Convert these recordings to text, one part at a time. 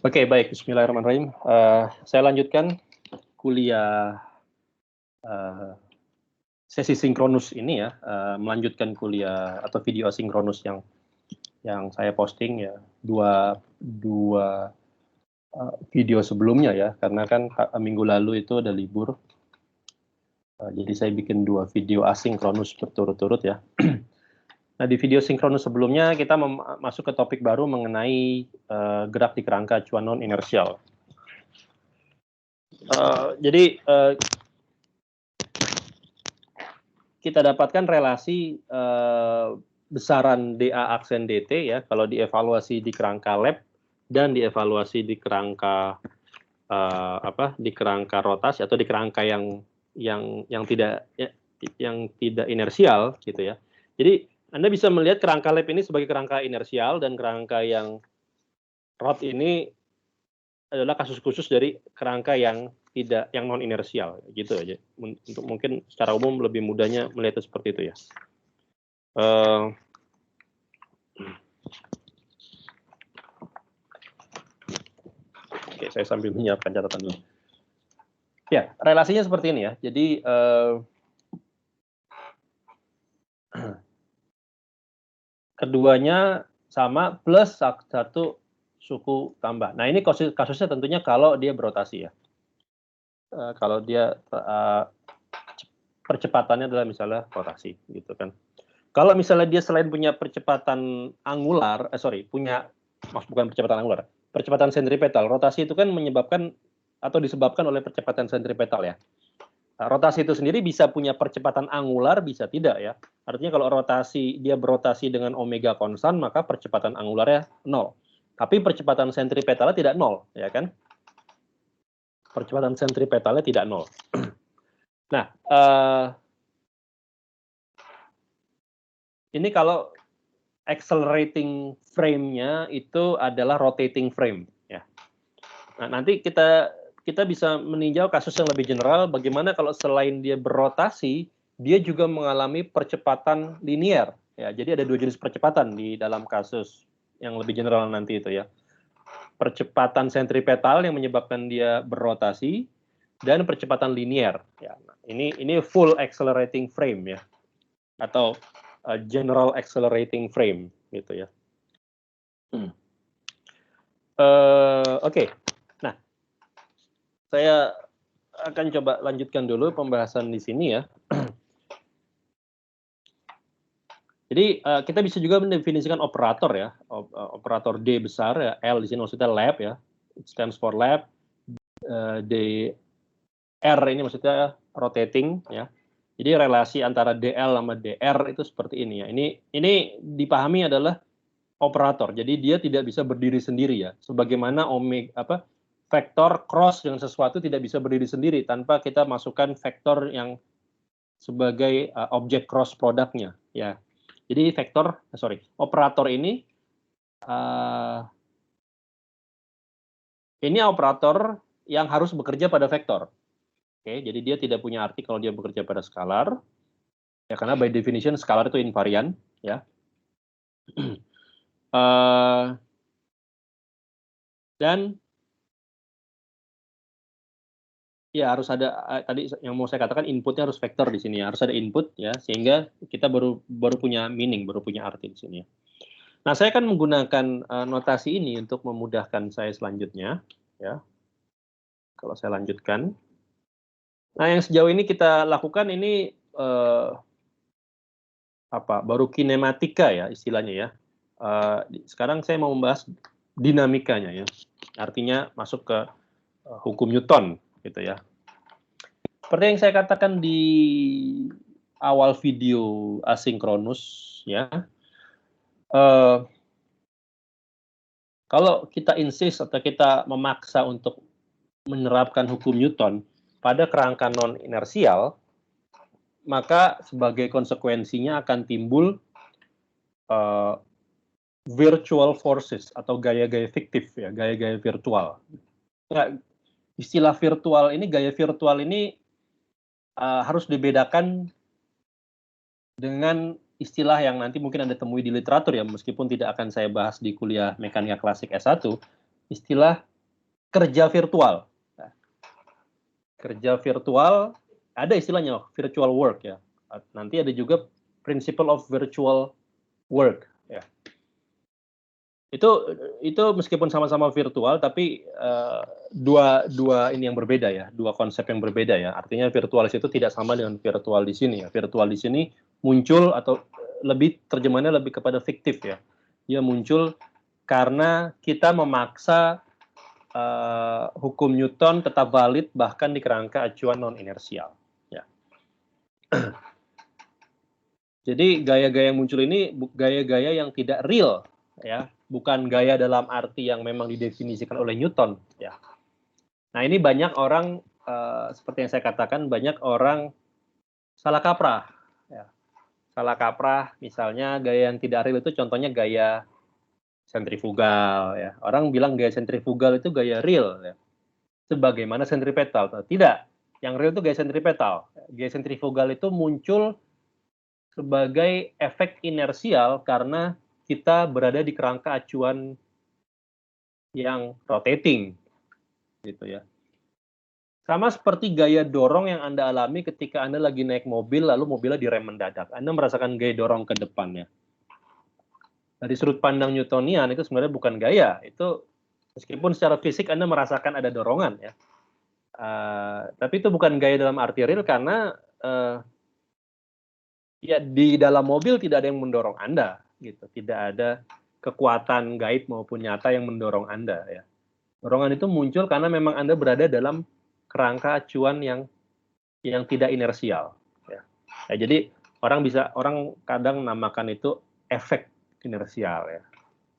Oke, baik. Bismillahirrahmanirrahim. Saya lanjutkan kuliah sesi sinkronus ini ya, melanjutkan kuliah atau video asinkronus yang saya posting ya, dua video sebelumnya ya, karena kan minggu lalu itu ada libur, jadi saya bikin 2 video asinkronus berturut-turut ya. Nah, di video sinkronus sebelumnya kita masuk ke topik baru mengenai gerak di kerangka acuan non inersial. Jadi kita dapatkan relasi besaran dA aksen dt ya, kalau dievaluasi di kerangka lab dan dievaluasi di kerangka di kerangka rotasi atau di kerangka yang tidak inersial gitu ya. Jadi Anda bisa melihat kerangka lab ini sebagai kerangka inersial dan kerangka yang rot ini adalah kasus khusus dari kerangka yang non inersial gitu aja. Untuk mungkin secara umum lebih mudahnya melihatnya seperti itu ya. Oke, saya sambil menyiapkan catatan dulu. Ya, relasinya seperti ini ya. Jadi keduanya sama plus satu suku tambah. Nah, ini kasusnya tentunya kalau dia berotasi ya. Kalau dia percepatannya adalah misalnya rotasi gitu kan. Kalau misalnya dia selain punya percepatan angular, bukan percepatan angular, percepatan sentripetal. Rotasi itu kan menyebabkan atau disebabkan oleh percepatan sentripetal ya. Rotasi itu sendiri bisa punya percepatan angular, bisa tidak ya. Artinya kalau dia berotasi dengan omega konstan, maka percepatan angularnya 0. Tapi percepatan sentripetalnya tidak 0, ya kan? Percepatan sentripetalnya tidak 0. Nah, ini kalau accelerating frame-nya itu adalah rotating frame ya. Nah, nanti kita bisa meninjau kasus yang lebih general, bagaimana kalau selain dia berotasi, dia juga mengalami percepatan linear. Ya, jadi ada 2 jenis percepatan di dalam kasus yang lebih general nanti itu ya. Percepatan sentripetal yang menyebabkan dia berotasi, dan percepatan linear. Ya, ini full accelerating frame ya, atau general accelerating frame gitu ya. Oke. Saya akan coba lanjutkan dulu pembahasan di sini ya. Jadi kita bisa juga mendefinisikan operator ya, operator D besar ya, L di sini maksudnya lab ya, it stands for lab, D R ini maksudnya rotating ya. Jadi relasi antara DL sama DR itu seperti ini ya. Ini dipahami adalah operator. Jadi dia tidak bisa berdiri sendiri ya. Sebagaimana vektor cross dengan sesuatu tidak bisa berdiri sendiri tanpa kita masukkan vektor yang sebagai objek cross produknya ya. Jadi operator ini operator yang harus bekerja pada vektor. Oke, jadi dia tidak punya arti kalau dia bekerja pada skalar. Ya, karena by definition skalar itu invarian ya. Dan ya harus ada tadi yang mau saya katakan, inputnya harus vektor di sini ya, harus ada input ya, sehingga kita baru punya meaning, baru punya arti di sini ya. Nah, saya akan menggunakan notasi ini untuk memudahkan saya selanjutnya ya. Kalau saya lanjutkan. Nah, yang sejauh ini kita lakukan ini baru kinematika ya istilahnya ya. Sekarang saya mau membahas dinamikanya ya. Artinya masuk ke hukum Newton gitu ya. Seperti yang saya katakan di awal video asinkronus ya. Kalau kita insist atau kita memaksa untuk menerapkan hukum Newton pada kerangka non inersial, maka sebagai konsekuensinya akan timbul virtual forces atau gaya-gaya fiktif ya, gaya-gaya virtual. Nah, istilah virtual ini, gaya virtual ini harus dibedakan dengan istilah yang nanti mungkin Anda temui di literatur ya, meskipun tidak akan saya bahas di kuliah mekanika klasik S1, istilah kerja virtual. Nah, kerja virtual ada istilahnya virtual work ya. Nanti ada juga principle of virtual work ya. Itu meskipun sama-sama virtual tapi dua ini yang berbeda ya, dua konsep yang berbeda ya. Artinya virtualis itu tidak sama dengan virtual di sini ya. Virtual di sini muncul atau lebih terjemahannya lebih kepada fiktif ya. Dia muncul karena kita memaksa hukum Newton tetap valid bahkan di kerangka acuan non inersial ya. Jadi gaya-gaya yang muncul ini gaya-gaya yang tidak real ya, bukan gaya dalam arti yang memang didefinisikan oleh Newton ya. Nah, ini banyak orang seperti yang saya katakan, banyak orang salah kaprah ya. Salah kaprah misalnya gaya yang tidak real itu contohnya gaya sentrifugal ya. Orang bilang gaya sentrifugal itu gaya real ya. Sebagaimana sentripetal. Tidak. Yang real itu gaya sentripetal. Gaya sentrifugal itu muncul sebagai efek inersial karena kita berada di kerangka acuan yang rotating gitu ya. Sama seperti gaya dorong yang Anda alami ketika Anda lagi naik mobil lalu mobilnya direm mendadak. Anda merasakan gaya dorong ke depannya. Dari sudut pandang Newtonian itu sebenarnya bukan gaya, itu meskipun secara fisik Anda merasakan ada dorongan ya. Tapi itu bukan gaya dalam arti real karena ya di dalam mobil tidak ada yang mendorong Anda gitu, tidak ada kekuatan gaib maupun nyata yang mendorong Anda ya. Dorongan itu muncul karena memang Anda berada dalam kerangka acuan yang tidak inersial ya. Nah, jadi orang kadang namakan itu efek inersial ya.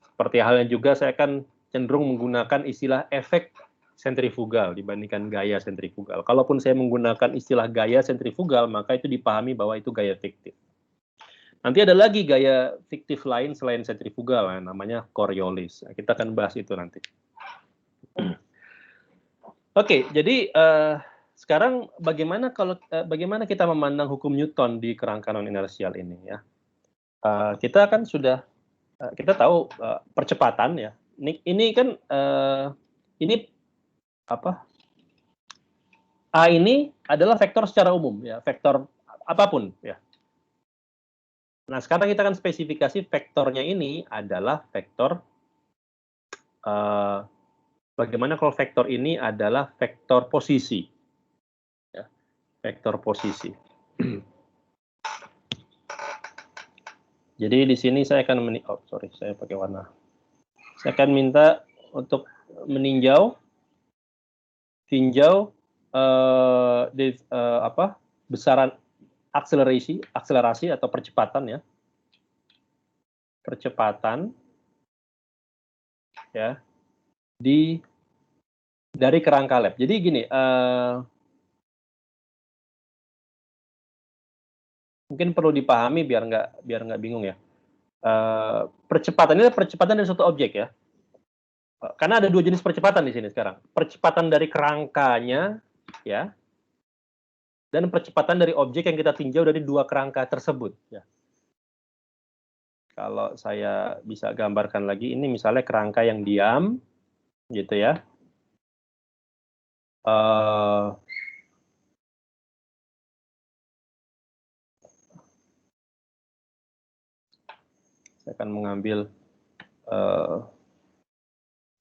Seperti halnya juga saya akan cenderung menggunakan istilah efek sentrifugal dibandingkan gaya sentrifugal. Kalaupun saya menggunakan istilah gaya sentrifugal, maka itu dipahami bahwa itu gaya fiktif. Nanti ada lagi gaya fiktif lain selain sentrifugal, namanya Coriolis. Nah, kita akan bahas itu nanti. Oke, jadi sekarang bagaimana kita memandang hukum Newton di kerangka non inersial ini ya? Kita kan sudah kita tahu percepatan ya. Ini kan ini apa? A ini adalah vektor secara umum ya, vektor apapun ya. Nah, sekarang kita akan spesifikasi vektornya ini adalah vektor bagaimana kalau vektor ini adalah vektor posisi. Ya, vektor posisi. Jadi di sini saya akan saya pakai warna. Saya akan minta untuk tinjau besaran akselerasi atau percepatan ya. Percepatan ya dari kerangka lab. Jadi gini, mungkin perlu dipahami biar nggak bingung ya. Percepatan ini percepatan dari suatu objek ya. Karena ada dua jenis percepatan di sini sekarang. Percepatan dari kerangkanya ya, dan percepatan dari objek yang kita tinjau dari dua kerangka tersebut ya. Kalau saya bisa gambarkan lagi, ini misalnya kerangka yang diam gitu ya. Saya akan mengambil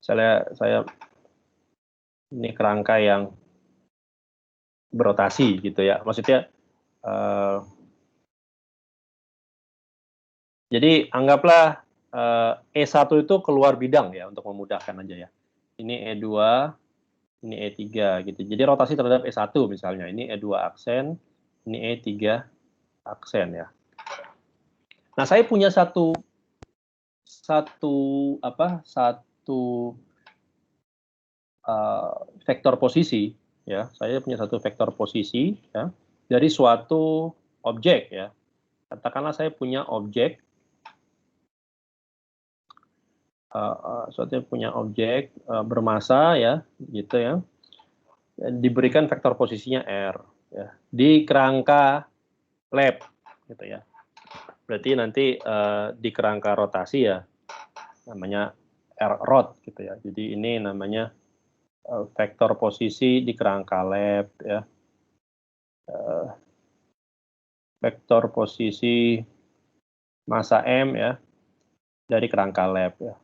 saya ini kerangka yang berotasi gitu ya. Maksudnya jadi anggaplah E1 itu keluar bidang ya untuk memudahkan aja ya. Ini E2, ini E3 gitu. Jadi rotasi terhadap E1 misalnya. Ini E2 aksen, ini E3 aksen ya. Nah, saya punya satu vektor posisi ya. Saya punya satu vektor posisi ya dari suatu objek ya. Katakanlah saya punya objek bermasa ya, gitu ya. Diberikan vektor posisinya R ya, di kerangka lab gitu ya. Berarti nanti di kerangka rotasi ya namanya R rot gitu ya. Jadi ini namanya vektor posisi di kerangka lab ya, vektor posisi massa M ya dari kerangka lab ya.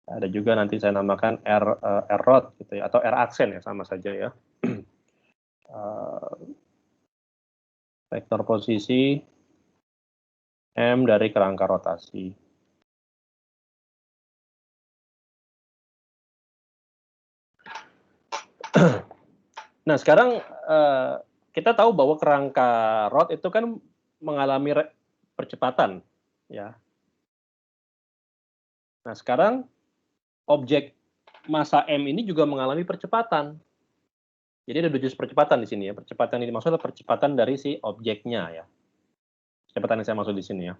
Ada juga nanti saya namakan R rod gitu ya, atau R aksen ya, sama saja ya. Vektor posisi M dari kerangka rotasi. Nah, sekarang kita tahu bahwa kerangka rod itu kan mengalami percepatan ya. Nah, sekarang objek massa M ini juga mengalami percepatan. Jadi ada dua jenis percepatan di sini ya. Percepatan ini dimaksud adalah percepatan dari si objeknya ya. Percepatan yang saya maksud di sini ya.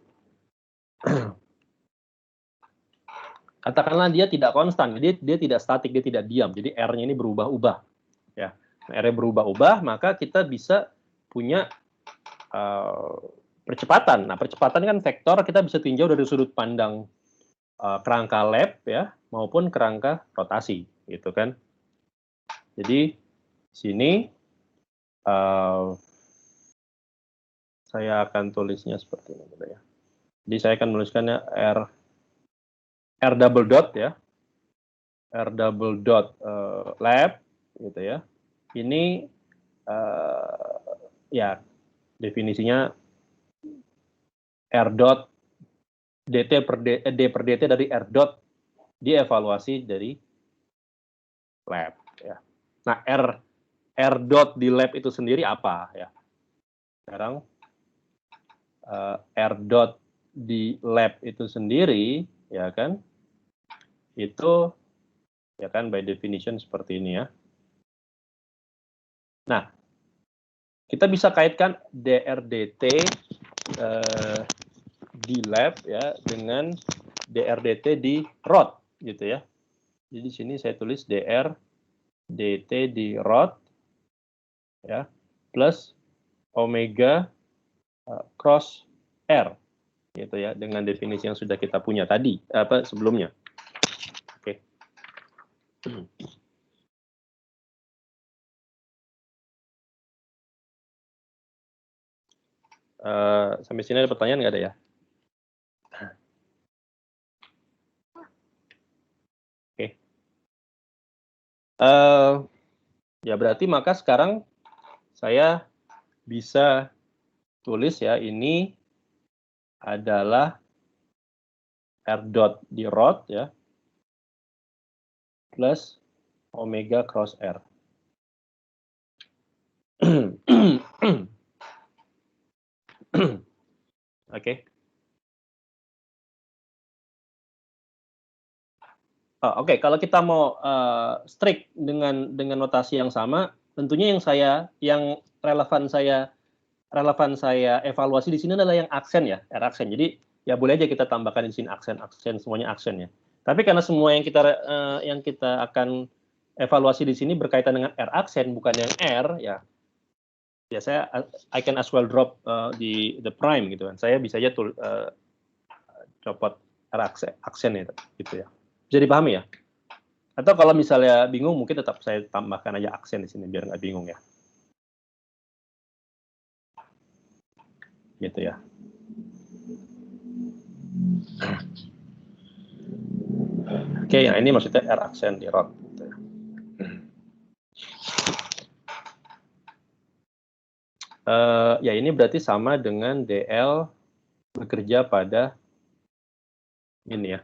Katakanlah dia tidak konstan, dia tidak statik, dia tidak diam. Jadi R-nya ini berubah-ubah ya. Nah, R-nya berubah-ubah, maka kita bisa punya percepatan. Nah, percepatan kan vektor, kita bisa tinjau dari sudut pandang kerangka lab ya, maupun kerangka rotasi, gitu kan. Jadi sini saya akan tulisnya seperti ini gitu ya. Jadi saya akan menuliskannya R double dot ya, R double dot lab gitu ya. Ini ya definisinya R dot dt per d per dt dari R dot dievaluasi dari lab ya. Nah, R dot di lab itu sendiri apa ya? Sekarang R dot di lab itu sendiri ya kan, itu ya kan by definition seperti ini ya. Nah, kita bisa kaitkan DRDT di lab ya dengan DRDT di rod gitu ya. Jadi di sini saya tulis DRDT di rod ya plus omega cross R gitu ya, dengan definisi yang sudah kita punya tadi sebelumnya. Oke. Sampai sini ada pertanyaan nggak ada ya? Oke. Ya berarti maka sekarang saya bisa tulis ya, ini adalah R dot di rod ya plus omega cross R. Oke. Oke, kalau kita mau strict dengan notasi yang sama, tentunya yang relevan saya evaluasi di sini adalah yang aksen ya, R aksen. Jadi ya boleh aja kita tambahkan di sini aksen semuanya aksen ya. Tapi karena semua yang kita akan evaluasi di sini berkaitan dengan R aksen bukan yang R ya. Ya saya I can as well drop di the prime gitu kan. Saya bisa aja copot R aksen ya gitu ya. Bisa dipahami ya? Atau kalau misalnya bingung mungkin tetap saya tambahkan aja aksen di sini biar nggak bingung ya. Gitu ya. Oke, yang ini maksudnya R aksen di rod. Gitu ya. Ya ini berarti sama dengan DL bekerja pada ini ya.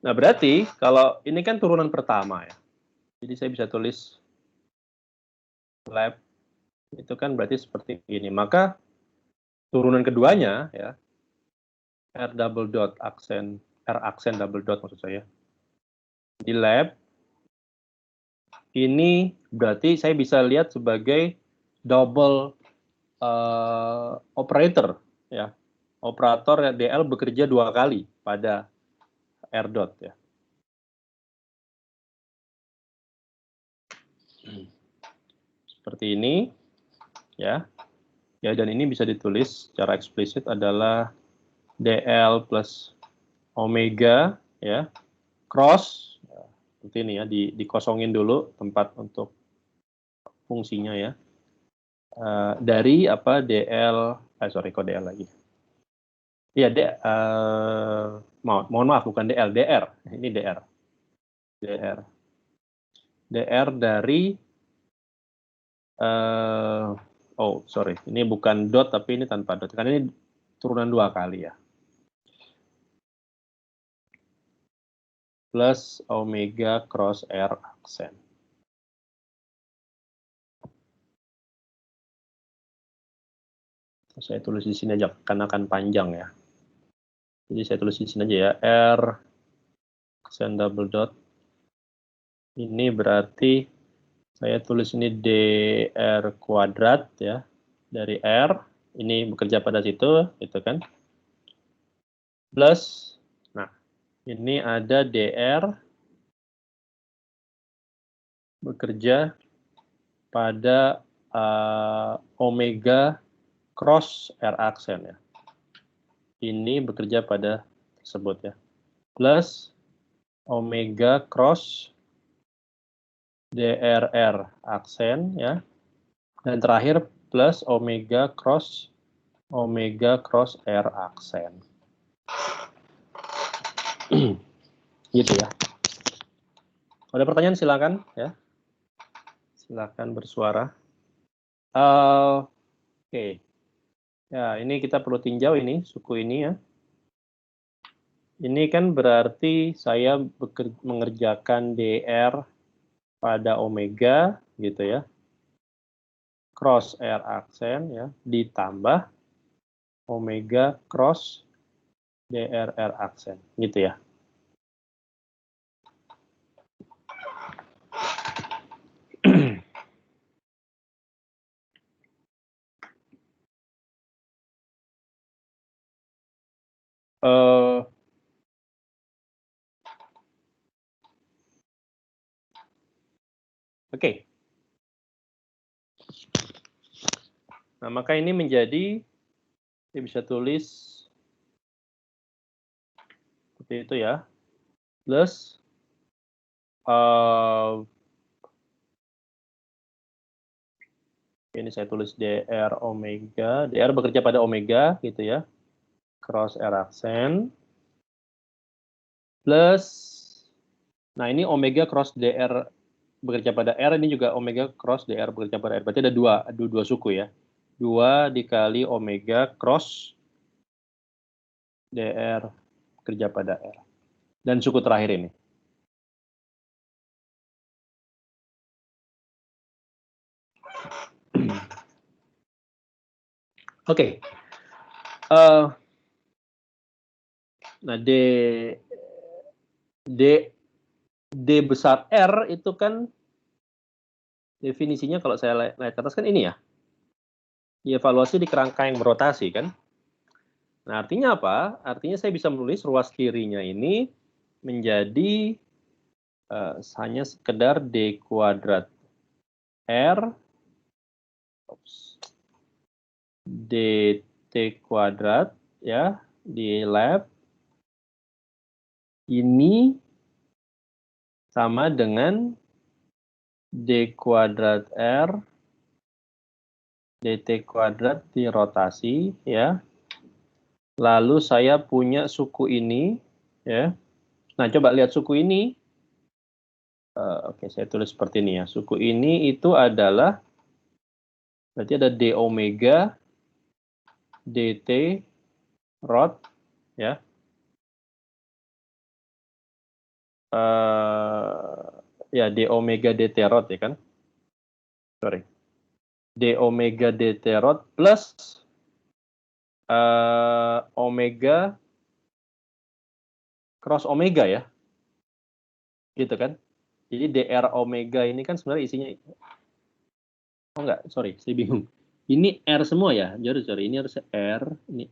Nah berarti kalau ini kan turunan pertama ya. Jadi saya bisa tulis lab itu kan berarti seperti ini. Maka turunan keduanya ya R double dot aksen, R aksen double dot maksud saya di lab ini berarti saya bisa lihat sebagai double operator ya. Operator DL bekerja 2 kali pada R dot ya. Seperti ini ya. Ya, dan ini bisa ditulis secara eksplisit adalah dl plus omega ya cross seperti ini ya, dikosongin dulu tempat untuk fungsinya ya, dari apa dl kok dl lagi ya, mohon maaf bukan dl, dr ini dr dari oh sorry, ini bukan dot tapi ini tanpa dot, karena ini turunan 2 kali ya, plus omega cross r aksen. Saya tulis di sini aja karena akan panjang ya. Jadi saya tulis di sini aja ya, r aksen double dot. Ini berarti saya tulis ini dr kuadrat ya, dari r, ini bekerja pada situ, gitu kan. Plus, nah ini ada dr bekerja pada omega cross r aksen ya. Ini bekerja pada tersebut ya. Plus omega cross drr aksen ya. Dan terakhir plus omega cross r aksen. Gitu ya. Kalau ada pertanyaan silakan ya. Silakan bersuara. Oke. Ya, ini kita perlu tinjau ini, suku ini ya. Ini kan berarti saya mengerjakan dr pada omega gitu ya. Cross r aksen ya, ditambah omega cross drr aksen gitu ya. Oke. Nah, maka ini menjadi, saya bisa tulis seperti itu ya, plus ini saya tulis dr omega, dr bekerja pada omega gitu ya, cross r aksen, plus, nah ini omega cross dr bekerja pada r, ini juga omega cross dr bekerja pada r, berarti ada dua suku ya, 2 dikali omega cross dr bekerja pada r, dan suku terakhir ini. Oke. Nah, D besar R itu kan definisinya kalau saya lihat ke atas kan ini ya. Dievaluasi di kerangka yang berotasi kan. Nah, artinya apa? Artinya saya bisa menulis ruas kirinya ini menjadi hanya sekedar D kuadrat R dt kuadrat ya di lab ini sama dengan D kuadrat R dt kuadrat dirotasi ya. Lalu saya punya suku ini ya. Nah, coba lihat suku ini. Oke, saya tulis seperti ini ya. Suku ini itu adalah berarti ada d omega dt rod ya. Ya d omega dt rod ya kan. Sorry. D omega dt rod plus omega cross omega ya. Gitu kan. Jadi dr omega ini kan sebenarnya isinya, oh enggak, sorry, saya bingung. Ini R semua ya, sorry, ini harus R, ini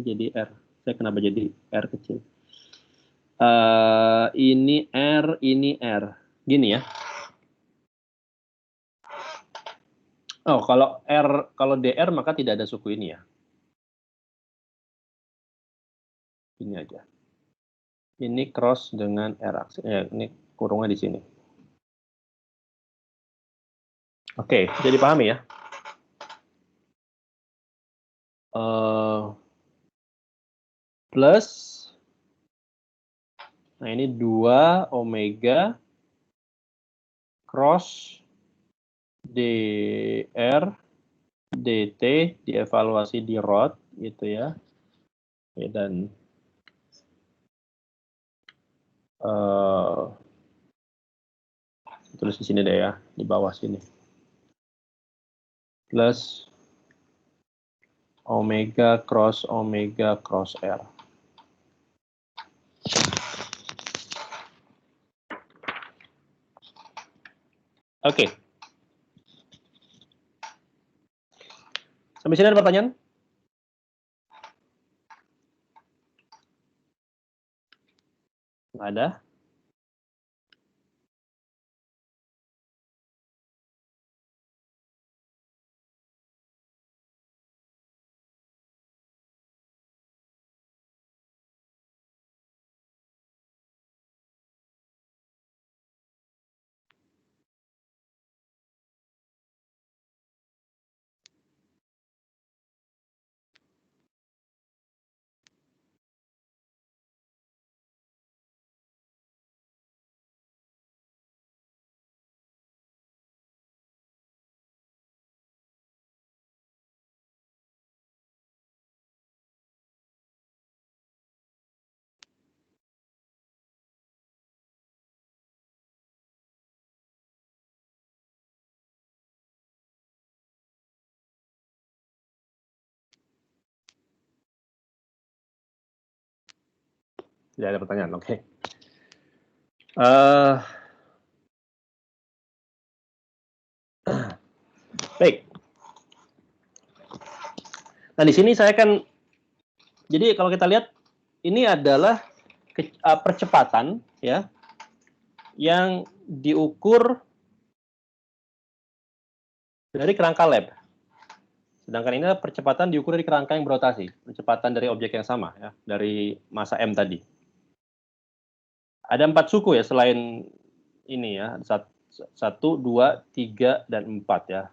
jadi R. Saya kenapa jadi R kecil? Ini R, gini ya. Oh, kalau DR maka tidak ada suku ini ya. Ini aja. Ini cross dengan R aksen. Ya, ini kurungnya di sini. Oke, jadi pahami ya. Plus, nah ini 2 omega cross dr dt dievaluasi di rod gitu ya. Oke, dan tulis di sini deh ya, di bawah sini. Plus omega cross R. Oke. Sampai sini ada pertanyaan? Nggak ada. Tidak ada pertanyaan, oke. Baik. Nah, di sini saya kan, jadi kalau kita lihat, ini adalah percepatan ya, yang diukur dari kerangka lab. Sedangkan ini adalah percepatan diukur dari kerangka yang berotasi, percepatan dari objek yang sama ya, dari massa M tadi. Ada 4 suku ya selain ini ya, 1, 2, 3, dan 4 ya.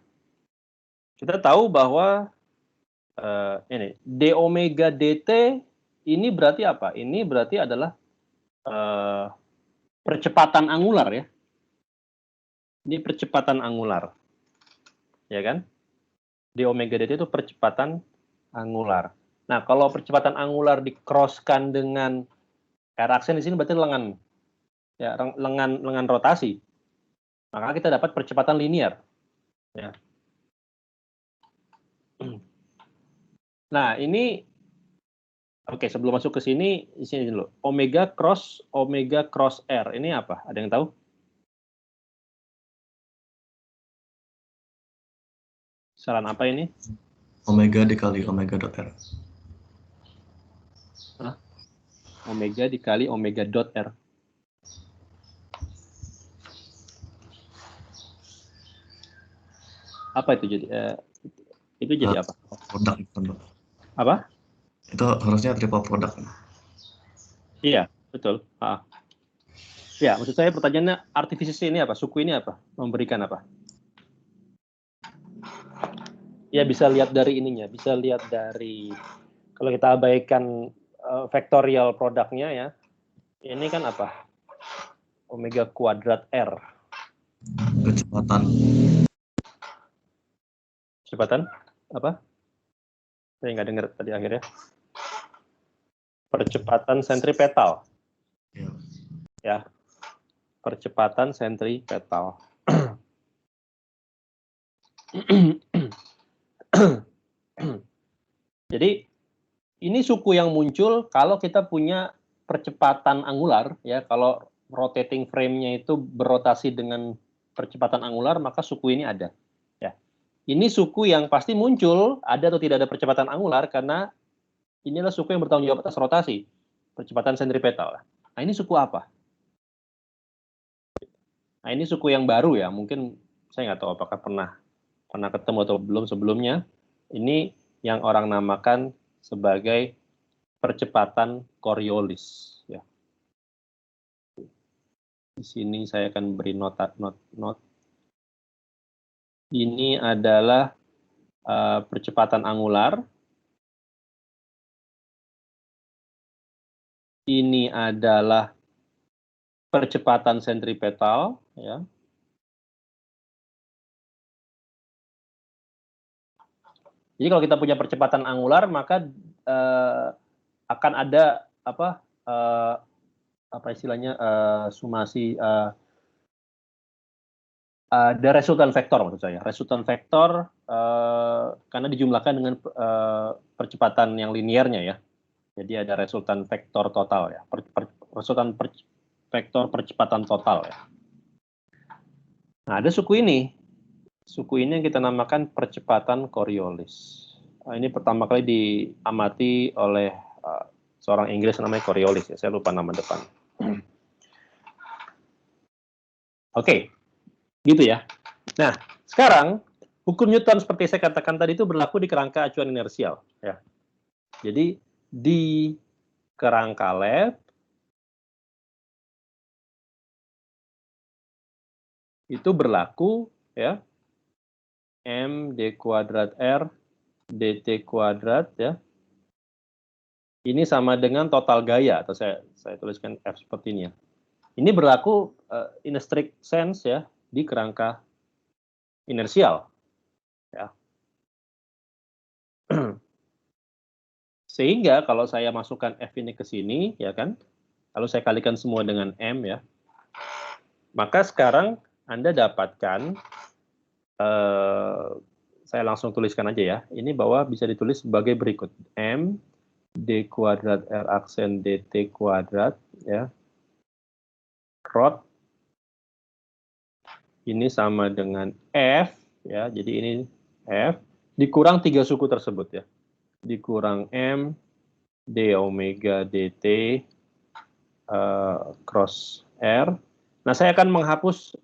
Kita tahu bahwa ini d omega dt ini berarti apa? Ini berarti adalah percepatan angular ya. Ini percepatan angular, ya kan? D omega dt itu percepatan angular. Nah, kalau percepatan angular di-cross-kan dengan R aksen di sini berarti lengan, ya, lengan rotasi. Maka kita dapat percepatan linear. Ya. Nah, ini oke, sebelum masuk ke sini, di sini dulu. Omega cross R. Ini apa? Ada yang tahu? Saran apa ini? Omega dikali omega dot R. Hah? Omega dikali omega dot R. Apa itu jadi? Itu jadi apa? Produk. Apa? Itu harusnya triple product. Iya, betul. Ya, maksud saya pertanyaannya artificial ini apa? Suku ini apa? Memberikan apa? Ya, bisa lihat dari ininya, bisa lihat dari kalau kita abaikan vektorial produknya ya. Ini kan apa? Omega kuadrat R. Kecepatan apa? Saya nggak dengar tadi akhirnya. Percepatan sentripetal. Ya. Percepatan sentripetal. Jadi ini suku yang muncul kalau kita punya percepatan angular ya, kalau rotating frame-nya itu berotasi dengan percepatan angular, maka suku ini ada. Ya. Ini suku yang pasti muncul ada atau tidak ada percepatan angular karena inilah suku yang bertanggung jawab atas rotasi, percepatan sentripetal. Nah, ini suku apa? Nah, ini suku yang baru ya, mungkin saya nggak tahu apakah pernah ketemu atau belum sebelumnya. Ini yang orang namakan sebagai percepatan Coriolis. Ya. Di sini saya akan beri not. Ini adalah percepatan angular. Ini adalah percepatan sentripetal, ya. Jadi kalau kita punya percepatan angular, maka akan ada apa istilahnya sumasi ada resultan vektor maksud saya. Resultan vektor karena dijumlahkan dengan percepatan yang linearnya ya. Jadi ada resultan vektor total ya. Resultan vektor percepatan total ya. Nah, ada suku ini. Suku ini yang kita namakan percepatan Coriolis. Ini pertama kali diamati oleh seorang Inggris namanya Coriolis ya. Saya lupa nama depan. Oke. Gitu ya. Nah, sekarang hukum Newton seperti saya katakan tadi itu berlaku di kerangka acuan inersial. Ya. Jadi di kerangka lab itu berlaku ya m d kuadrat r dt kuadrat ya. Ini sama dengan total gaya atau saya tuliskan F seperti ini ya. Ini berlaku in a strict sense ya di kerangka inersial ya. Sehingga kalau saya masukkan F ini ke sini ya kan, lalu saya kalikan semua dengan M ya, maka sekarang Anda dapatkan saya langsung tuliskan aja ya, ini bahwa bisa ditulis sebagai berikut. M d kuadrat r aksen dt kuadrat ya, rot ini sama dengan F ya, jadi ini F dikurang 3 suku tersebut ya, dikurang M d omega dt cross R. Nah, saya akan menghapus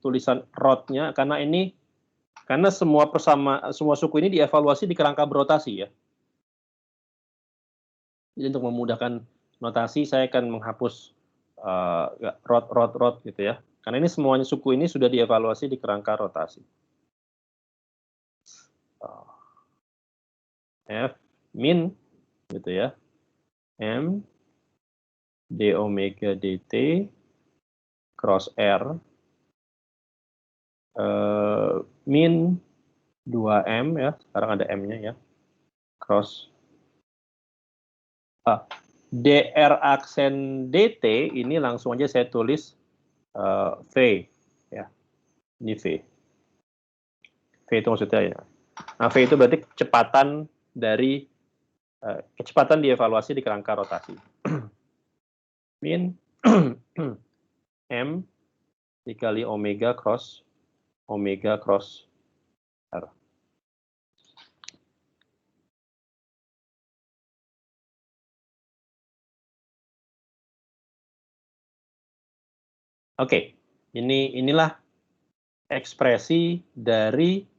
tulisan rotnya karena semua suku ini dievaluasi di kerangka berotasi ya. Jadi untuk memudahkan notasi saya akan menghapus rot gitu ya. Karena ini semuanya suku ini sudah dievaluasi di kerangka rotasi. F min gitu ya. M d omega dt cross R min 2M ya. Sekarang ada M-nya ya. Cross dr aksen dt ini langsung aja saya tulis v ya. Ini v. V itu maksudnya ya. Nah, v itu berarti kecepatan dievaluasi di kerangka rotasi. Min M dikali omega cross R. Oke, inilah ekspresi dari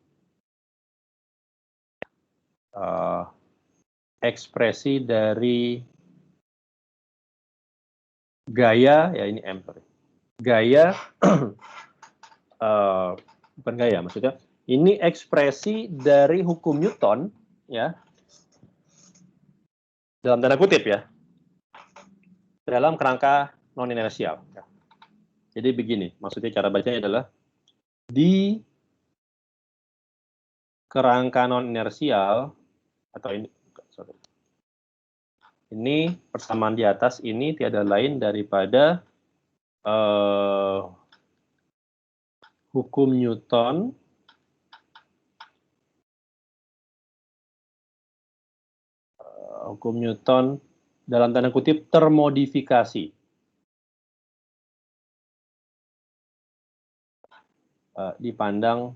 gaya ya, ini M sorry. Gaya bukan gaya maksudnya. Ini ekspresi dari hukum Newton ya. Dalam tanda kutip ya. Dalam kerangka non inersial ya. Jadi begini, maksudnya cara bacanya adalah di kerangka non inersial atau ini persamaan di atas ini tiada lain daripada hukum Newton dalam tanda kutip termodifikasi. Dipandang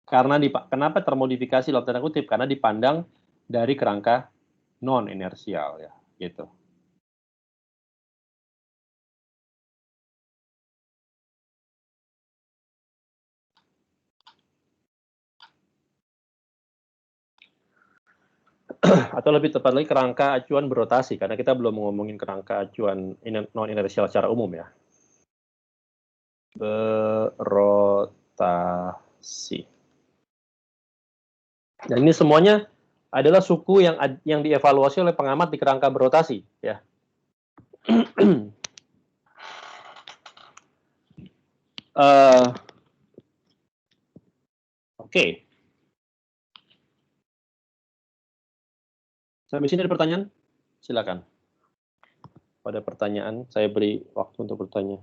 kenapa termodifikasi dalam tanda kutip? Karena dipandang dari kerangka non inersial ya, gitu. atau lebih tepat lagi kerangka acuan berotasi, karena kita belum ngomongin kerangka acuan non-inersial secara umum ya. Berotasi. Dan ini semuanya adalah suku yang dievaluasi oleh pengamat di kerangka berotasi ya. Oke. Sampai sini ada pertanyaan? Silakan. Pada pertanyaan, saya beri waktu untuk bertanya.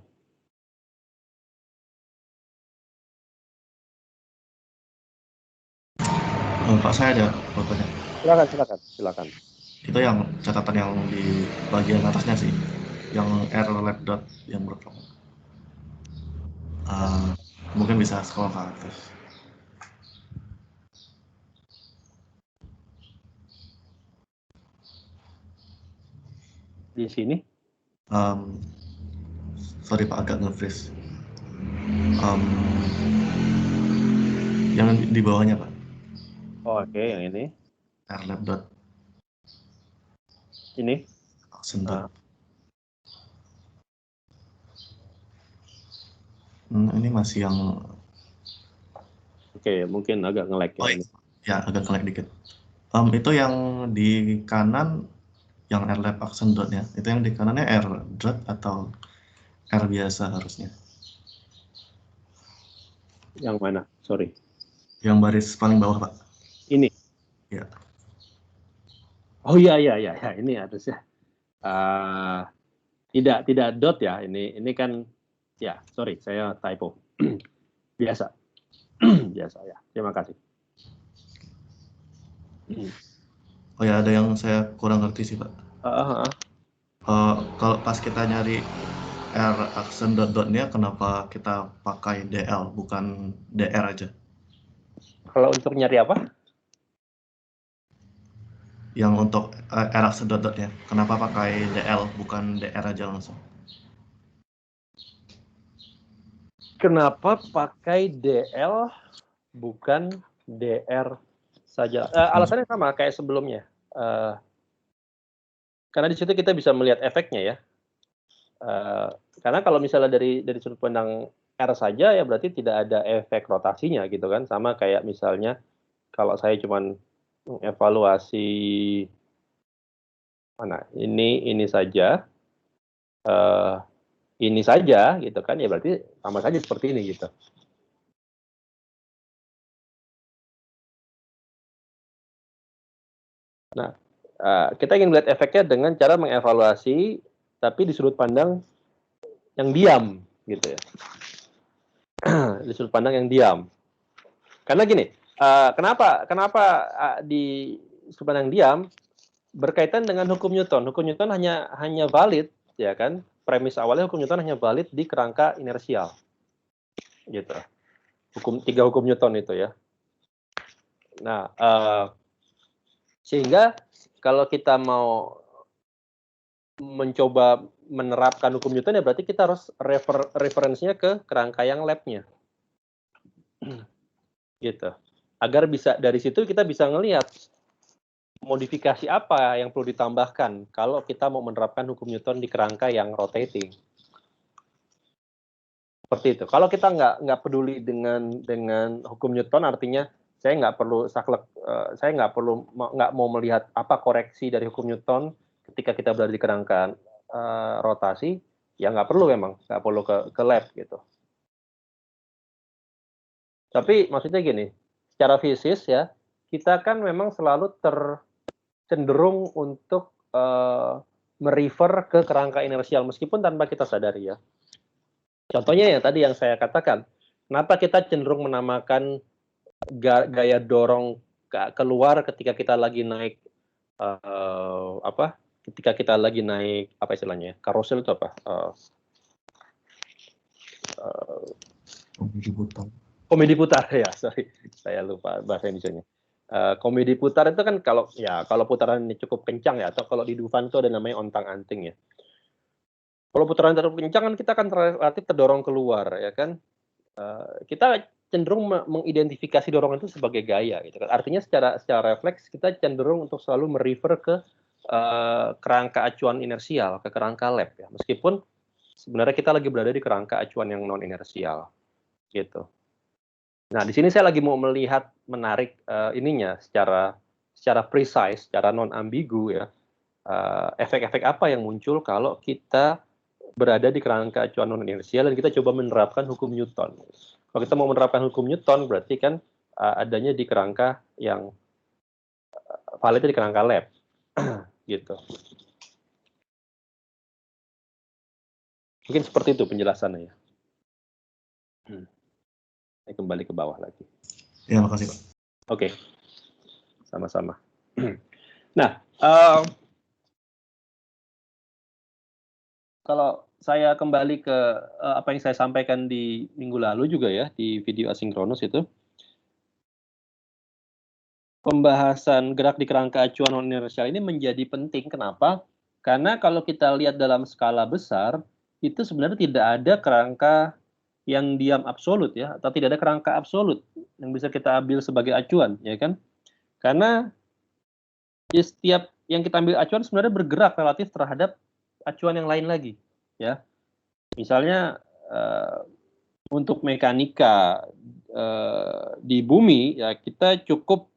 Pak, saya ada pertanyaan. Silakan. Itu yang catatan yang di bagian atasnya sih, yang rlab dot yang berapa? Mungkin bisa scroll ke atas. Di sini? Sorry Pak, agak nge-freeze. Yang di bawahnya Pak. Oke, yang ini. rlab dot. Ini? Ini masih yang... Oke, mungkin agak nge-lag ya. Ini. Ya, agak nge-lag dikit. Itu yang di kanan, yang rlab action dot-nya, itu yang di kanannya r dot atau r biasa harusnya? Yang mana? Sorry. Yang baris paling bawah Pak. Ini? Ya. Oh iya, ini harusnya. Tidak dot ya, ini kan, ya sorry, saya typo. Biasa. Biasa ya, terima kasih. Oh ya, ada yang saya kurang ngerti sih Pak. Kalau pas kita nyari r action dot-dotnya, kenapa kita pakai dl bukan dr aja? Kalau untuk nyari apa? Yang untuk r action dot-dotnya, kenapa pakai dl bukan dr aja langsung? Kenapa pakai dl bukan dr saja? Alasannya sama kayak sebelumnya. Karena di situ kita bisa melihat efeknya ya. Karena kalau misalnya dari sudut pandang R saja ya berarti tidak ada efek rotasinya gitu kan, sama kayak misalnya kalau saya cuman evaluasi mana ini saja gitu kan ya berarti sama saja seperti ini gitu. Nah, kita ingin melihat efeknya dengan cara mengevaluasi tapi di sudut pandang yang diam gitu ya. Di sudut pandang yang diam. Karena gini, kenapa di sudut pandang diam berkaitan dengan hukum Newton. Hukum Newton hanya valid ya kan? Premis awalnya hukum Newton hanya valid di kerangka inersial. Gitu. Tiga hukum Newton itu ya. Nah, sehingga kalau kita mau mencoba menerapkan hukum Newton ya berarti kita harus referensinya ke kerangka yang labnya. Gitu. Agar bisa dari situ kita bisa ngelihat modifikasi apa yang perlu ditambahkan kalau kita mau menerapkan hukum Newton di kerangka yang rotating. Seperti itu. Kalau kita nggak peduli dengan hukum Newton, artinya saya nggak perlu saklek, saya nggak mau melihat apa koreksi dari hukum Newton ketika kita berada di kerangka rotasi, ya nggak perlu memang, nggak perlu ke lab gitu. Tapi maksudnya gini, secara fisis ya, kita kan memang selalu cenderung untuk merefer ke kerangka inersial meskipun tanpa kita sadari ya. Contohnya yang tadi yang saya katakan, kenapa kita cenderung menamakan gaya dorong keluar ketika kita lagi naik ketika kita lagi naik apa istilahnya? Karosel itu apa? Komedi putar ya, sorry, saya lupa bahasa Indonesianya. Komedi putar itu kan kalau putaran ini cukup kencang ya, atau kalau di Dufan itu ada namanya ontang-anting ya. Kalau putaran terlalu kencang kan kita akan relatif terdorong keluar ya kan. Kita cenderung mengidentifikasi dorongan itu sebagai gaya, gitu kan. Artinya secara refleks kita cenderung untuk selalu merefer ke kerangka acuan inersial, ke kerangka lab ya. Meskipun sebenarnya kita lagi berada di kerangka acuan yang non inersial, gitu. Nah, di sini saya lagi mau melihat menarik ininya secara precise, secara non ambigu ya. Efek-efek apa yang muncul kalau kita berada di kerangka acuan non inersial dan kita coba menerapkan hukum Newton. Kalau kita mau menerapkan hukum Newton berarti kan adanya di kerangka yang validnya di kerangka lab, gitu. Mungkin seperti itu penjelasannya ya. Saya kembali ke bawah lagi. Ya, makasih Pak. Oke, sama-sama. Nah, kalau saya kembali ke apa yang saya sampaikan di minggu lalu juga ya, di video asinkronus itu, pembahasan gerak di kerangka acuan non inersial ini menjadi penting. Kenapa? Karena kalau kita lihat dalam skala besar, itu sebenarnya tidak ada kerangka yang diam absolut ya, atau tidak ada kerangka absolut yang bisa kita ambil sebagai acuan, ya kan? Karena ya, setiap yang kita ambil acuan sebenarnya bergerak relatif terhadap acuan yang lain lagi, ya. Misalnya untuk mekanika di bumi, ya kita cukup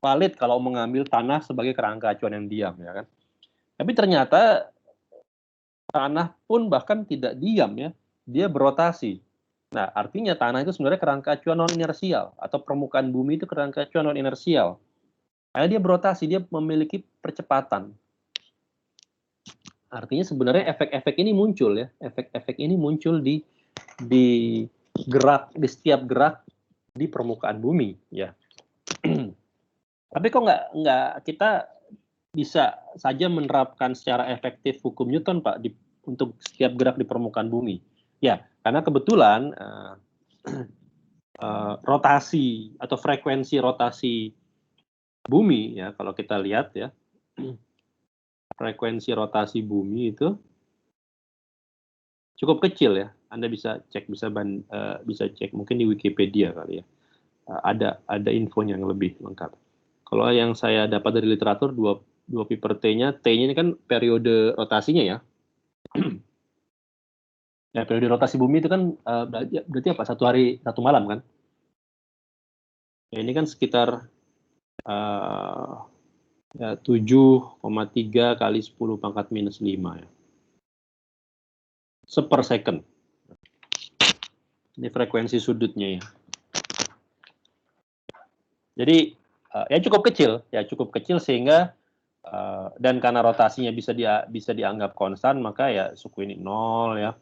valid kalau mengambil tanah sebagai kerangka acuan yang diam, ya kan. Tapi ternyata tanah pun bahkan tidak diam ya, dia berotasi. Nah, artinya tanah itu sebenarnya kerangka acuan non inersial atau permukaan bumi itu kerangka acuan non inersial. Karena dia berotasi, dia memiliki percepatan. Artinya sebenarnya efek-efek ini muncul ya, efek-efek ini muncul di gerak, di setiap gerak di permukaan bumi ya. Tapi kok nggak kita bisa saja menerapkan secara efektif hukum Newton Pak untuk setiap gerak di permukaan bumi? Ya, karena kebetulan rotasi atau frekuensi rotasi bumi ya, kalau kita lihat ya, frekuensi rotasi bumi itu cukup kecil ya. Anda bisa cek, bisa cek mungkin di Wikipedia kali ya. Ada infonya yang lebih lengkap. Kalau yang saya dapat dari literatur 2 pi per T-nya ini kan periode rotasinya ya. Ya, periode rotasi bumi itu kan berarti apa? 1 hari 1 malam kan? Ya, ini kan sekitar 7,3 kali 10 pangkat minus 5 ya. Sepersecond. Ini frekuensi sudutnya ya. Jadi ya cukup kecil sehingga dan karena rotasinya bisa dianggap konstan, maka ya suku ini 0 ya.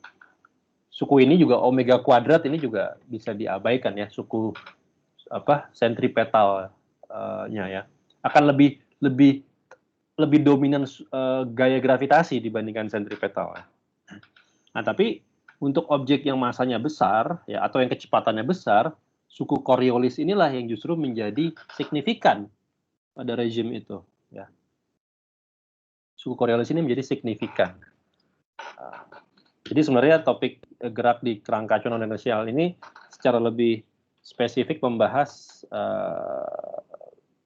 Suku ini juga omega kuadrat ini juga bisa diabaikan ya, suku sentripetalnya ya. Akan lebih dominan gaya gravitasi dibandingkan sentripetal. Nah, tapi untuk objek yang masanya besar ya atau yang kecepatannya besar, suku Coriolis inilah yang justru menjadi signifikan pada rezim itu ya. Suku Coriolis ini menjadi signifikan. Jadi sebenarnya topik gerak di kerangka acuan non inersial ini secara lebih spesifik membahas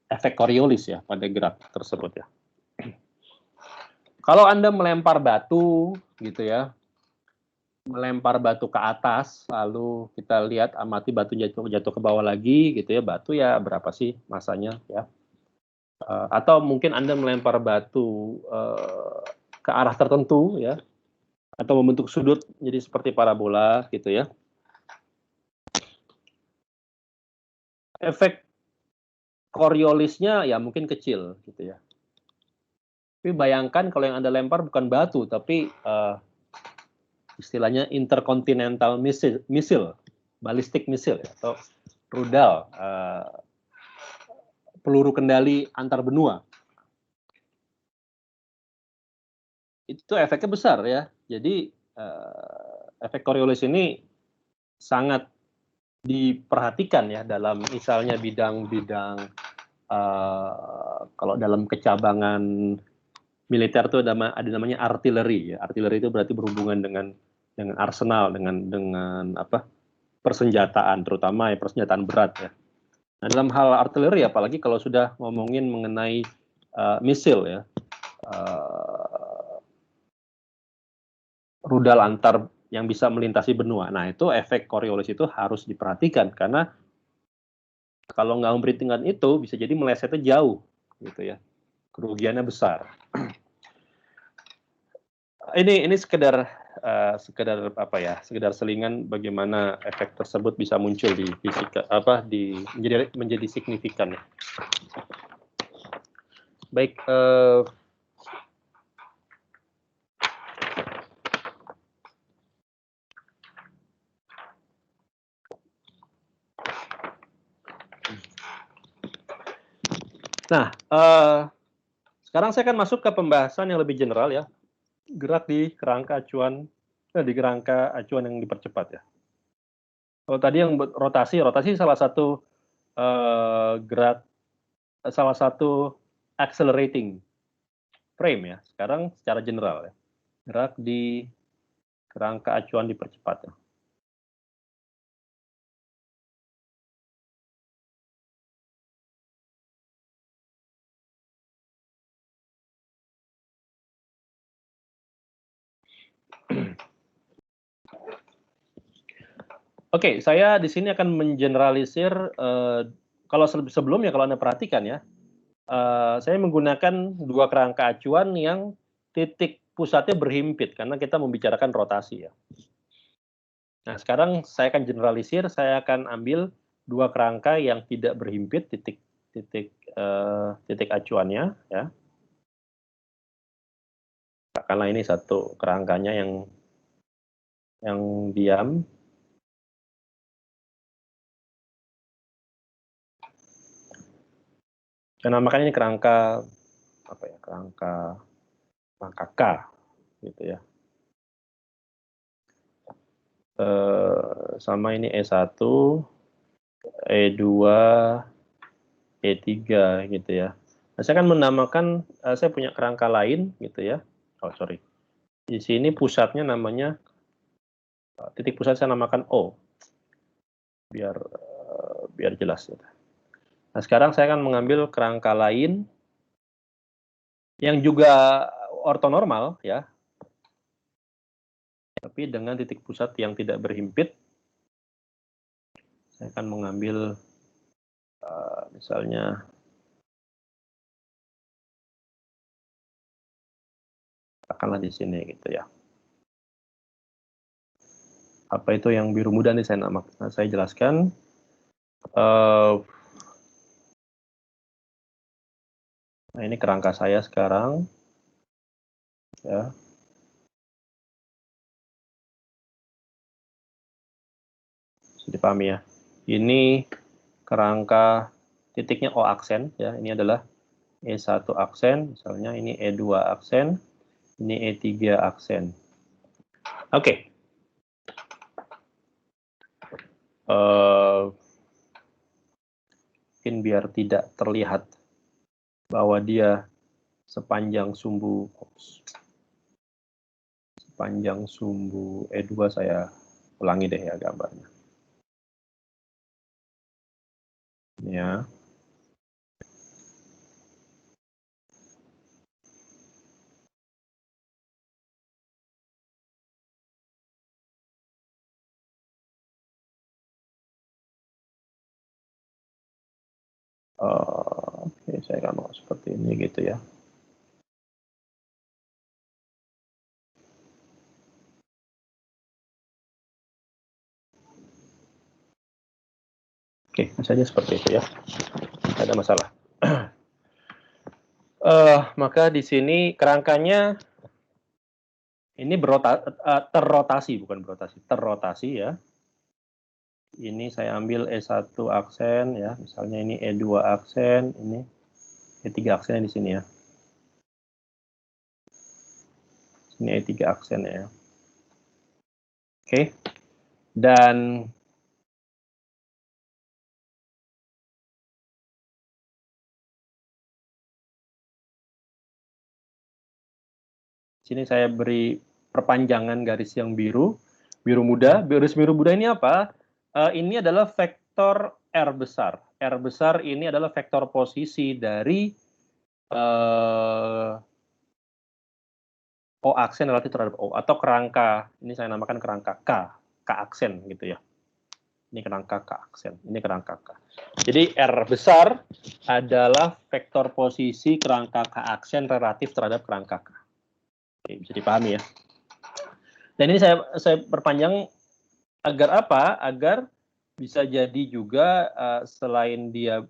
efek Coriolis ya pada gerak tersebut ya. Kalau Anda melempar batu gitu ya, melempar batu ke atas, lalu kita lihat amati batu jatuh ke bawah lagi gitu ya, batu ya berapa sih masanya ya. Atau mungkin Anda melempar batu ke arah tertentu ya, atau membentuk sudut jadi seperti parabola gitu ya. Efek Coriolisnya ya mungkin kecil gitu ya. Tapi bayangkan kalau yang Anda lempar bukan batu tapi istilahnya intercontinental missile, ballistic missile ya, atau rudal, peluru kendali antar benua. Itu efeknya besar ya. Jadi efek Coriolis ini sangat diperhatikan ya dalam misalnya bidang-bidang kalau dalam kecabangan militer itu ada namanya artileri ya. Artileri itu berarti berhubungan dengan arsenal, dengan persenjataan, terutama ya persenjataan berat ya. Nah, dalam hal artileri, apalagi kalau sudah ngomongin mengenai misil ya, rudal antar yang bisa melintasi benua. Nah, itu efek Coriolis itu harus diperhatikan karena kalau nggak memperhitungkan itu bisa jadi melesetnya jauh, gitu ya. Kerugiannya besar. Ini sekedar apa ya, sekedar selingan bagaimana efek tersebut bisa muncul di fisika menjadi signifikan ya. Baik, nah sekarang saya akan masuk ke pembahasan yang lebih general ya, gerak di kerangka acuan yang dipercepat ya. Kalau tadi yang rotasi salah satu salah satu accelerating frame ya. Sekarang secara general ya, gerak di kerangka acuan dipercepat ya. Oke, saya di sini akan mengeneralisir kalau sebelumnya kalau Anda perhatikan ya, saya menggunakan dua kerangka acuan yang titik pusatnya berhimpit karena kita membicarakan rotasi ya. Nah, sekarang saya akan generalisir, saya akan ambil dua kerangka yang tidak berhimpit titik acuannya ya. Katakanlah ini satu kerangkanya yang diam. Saya namakan ini kerangka apa ya? Kerangka K gitu ya. Sama ini E1, E2, E3 gitu ya. Nah, saya akan menamakan saya punya kerangka lain gitu ya. Oh, sorry. Di sini pusatnya namanya titik pusat saya namakan O. Biar jelas gitu. Nah, sekarang saya akan mengambil kerangka lain yang juga ortonormal ya. Tapi dengan titik pusat yang tidak berhimpit. Saya akan mengambil misalnya katakanlah di sini gitu ya. Apa itu yang biru muda nih saya jelaskan. Nah, ini kerangka saya sekarang. Ya. Bisa dipahami ya. Ini kerangka titiknya O aksen ya. Ini adalah E1 aksen, misalnya ini E2 aksen, ini E3 aksen. Oke. Mungkin biar tidak terlihat bahwa dia sepanjang sumbu E2 saya ulangi deh ya gambarnya. Ya. Oke, saya akan mau seperti ini gitu ya. Oke, saja seperti itu ya. Tidak ada masalah. Maka di sini kerangkanya ini terrotasi, bukan berotasi, terrotasi ya. Ini saya ambil E1 aksen ya, misalnya ini E2 aksen, ini E3 aksennya di sini ya. Ini E3 aksen ya. Oke. Dan sini saya beri perpanjangan garis yang biru muda. Garis biru muda ini apa? ini adalah vektor R besar. R besar ini adalah vektor posisi dari O aksen relatif terhadap O, atau kerangka, ini saya namakan kerangka K aksen gitu ya. Ini kerangka K aksen, ini kerangka K. Jadi R besar adalah vektor posisi kerangka K aksen relatif terhadap kerangka K. Oke, bisa dipahami ya. Dan ini saya perpanjang agar apa? Agar bisa jadi juga selain dia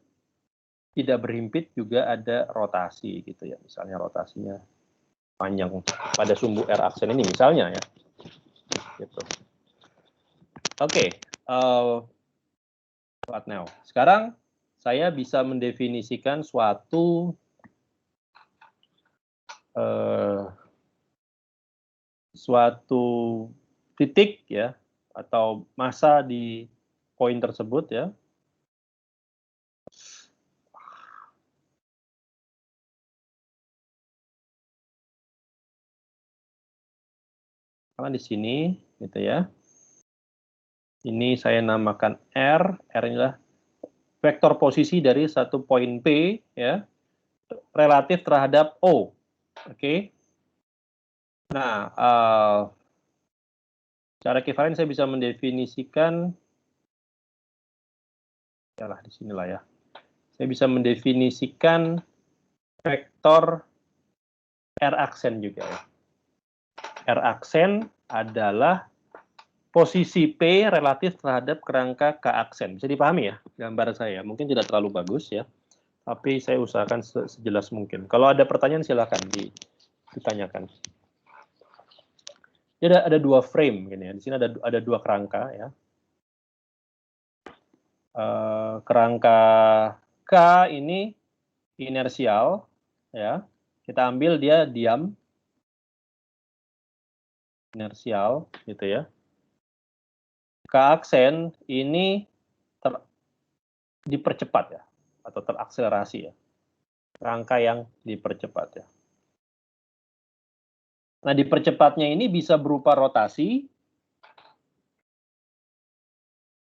tidak berhimpit juga ada rotasi gitu ya. Misalnya rotasinya panjang pada sumbu R aksen ini misalnya ya. Gitu. Oke, what now? Sekarang saya bisa mendefinisikan suatu titik ya, atau masa di poin tersebut ya. Karena di sini gitu ya. Ini saya namakan R inilah vektor posisi dari satu poin P ya, relatif terhadap O. Oke. Nah, secara ekivalen saya bisa mendefinisikan, ya lah di sinilah ya. Saya bisa mendefinisikan vektor R aksen juga ya. R aksen adalah posisi P relatif terhadap kerangka K aksen. Bisa dipahami ya gambar saya? Mungkin tidak terlalu bagus ya, tapi saya usahakan sejelas mungkin. Kalau ada pertanyaan silakan ditanyakan. Jadi ada dua frame gini ya. Di sini ada dua kerangka ya. Kerangka K ini inersial ya. Kita ambil dia diam. Inersial gitu ya. K aksen ini dipercepat ya, atau terakselerasi ya. Rangka yang dipercepat ya. Nah, dipercepatnya ini bisa berupa rotasi,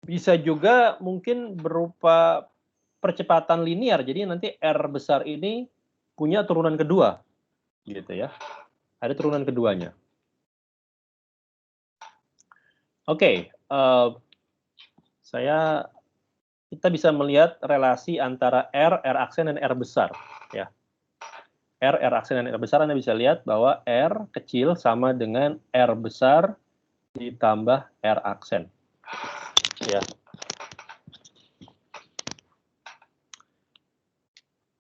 bisa juga mungkin berupa percepatan linear. Jadi nanti R besar ini punya turunan kedua, gitu ya. Ada turunan keduanya. Oke, kita bisa melihat relasi antara R aksen dan R besar, ya. R aksen dan R besar, Anda bisa lihat bahwa R kecil sama dengan R besar ditambah R aksen. Ya.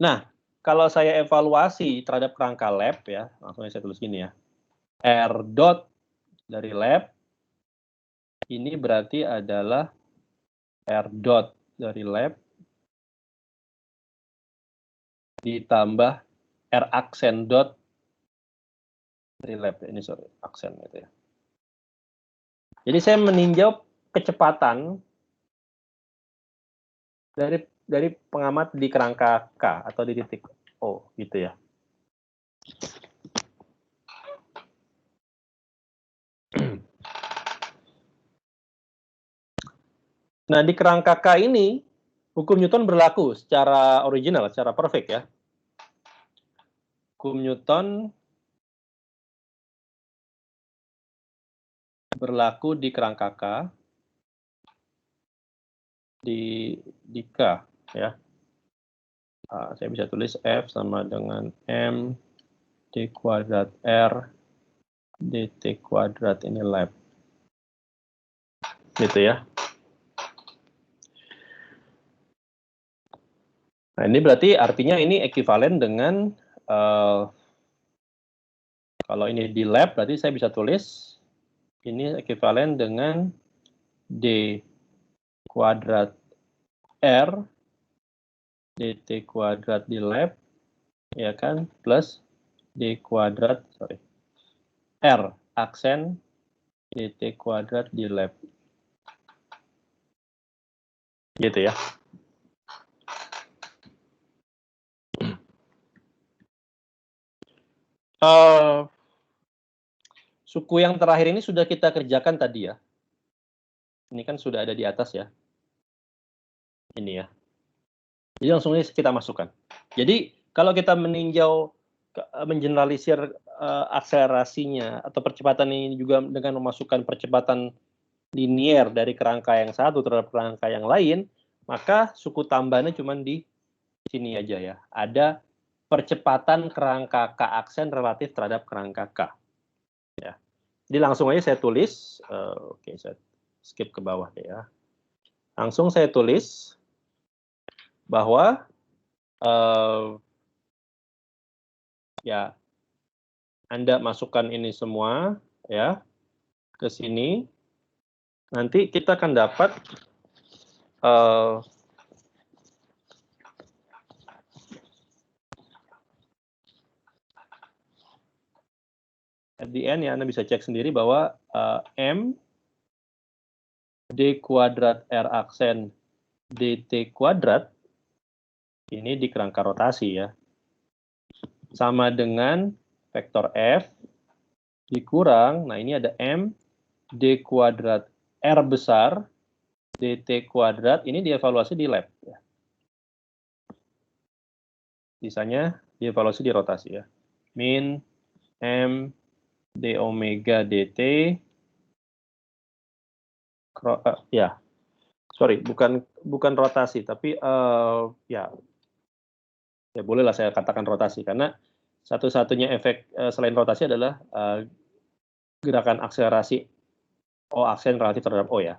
Nah, kalau saya evaluasi terhadap kerangka lab ya, langsung saya tulis gini ya. R dot dari lab ini berarti adalah R dot dari lab ditambah R aksen dot dari lab. Ini sorry, aksen gitu ya. Jadi saya meninjau kecepatan dari pengamat di kerangka K atau di titik O gitu ya. Nah, di kerangka K ini hukum Newton berlaku secara original, secara perfect ya. Hukum Newton berlaku di kerangka K di K ya. Saya bisa tulis F sama dengan M D kuadrat R dt kuadrat ini lab. Gitu ya. Nah, ini berarti artinya ini ekivalen dengan kalau ini di lab berarti saya bisa tulis ini ekivalen dengan D kuadrat R dt kuadrat di lab ya kan plus D kuadrat R aksen dt kuadrat di lab. Gitu ya. Suku yang terakhir ini sudah kita kerjakan tadi ya. Ini kan sudah ada di atas ya. Ini ya. Jadi langsung aja kita masukkan. Jadi kalau kita meninjau mengeneralisir akselerasinya atau percepatan ini juga dengan memasukkan percepatan linier dari kerangka yang satu terhadap kerangka yang lain, maka suku tambahannya cuma di sini aja ya. Ada percepatan kerangka K aksen relatif terhadap kerangka K. Ya. Jadi langsung aja saya tulis, oke, saya skip ke bawah deh ya. Langsung saya tulis bahwa ya Anda masukkan ini semua ya ke sini. Nanti kita akan dapat at the end ya Anda bisa cek sendiri bahwa M D kuadrat R aksen DT kuadrat ini di kerangka rotasi ya. Sama dengan vektor F dikurang, nah ini ada M D kuadrat R besar DT kuadrat, ini dievaluasi di lab ya. Sisanya dievaluasi di rotasi ya. Min M D omega DT ya. Sorry, bukan rotasi, tapi ya bolehlah saya katakan rotasi karena satu-satunya efek selain rotasi adalah gerakan akselerasi O aksen relatif terhadap O ya.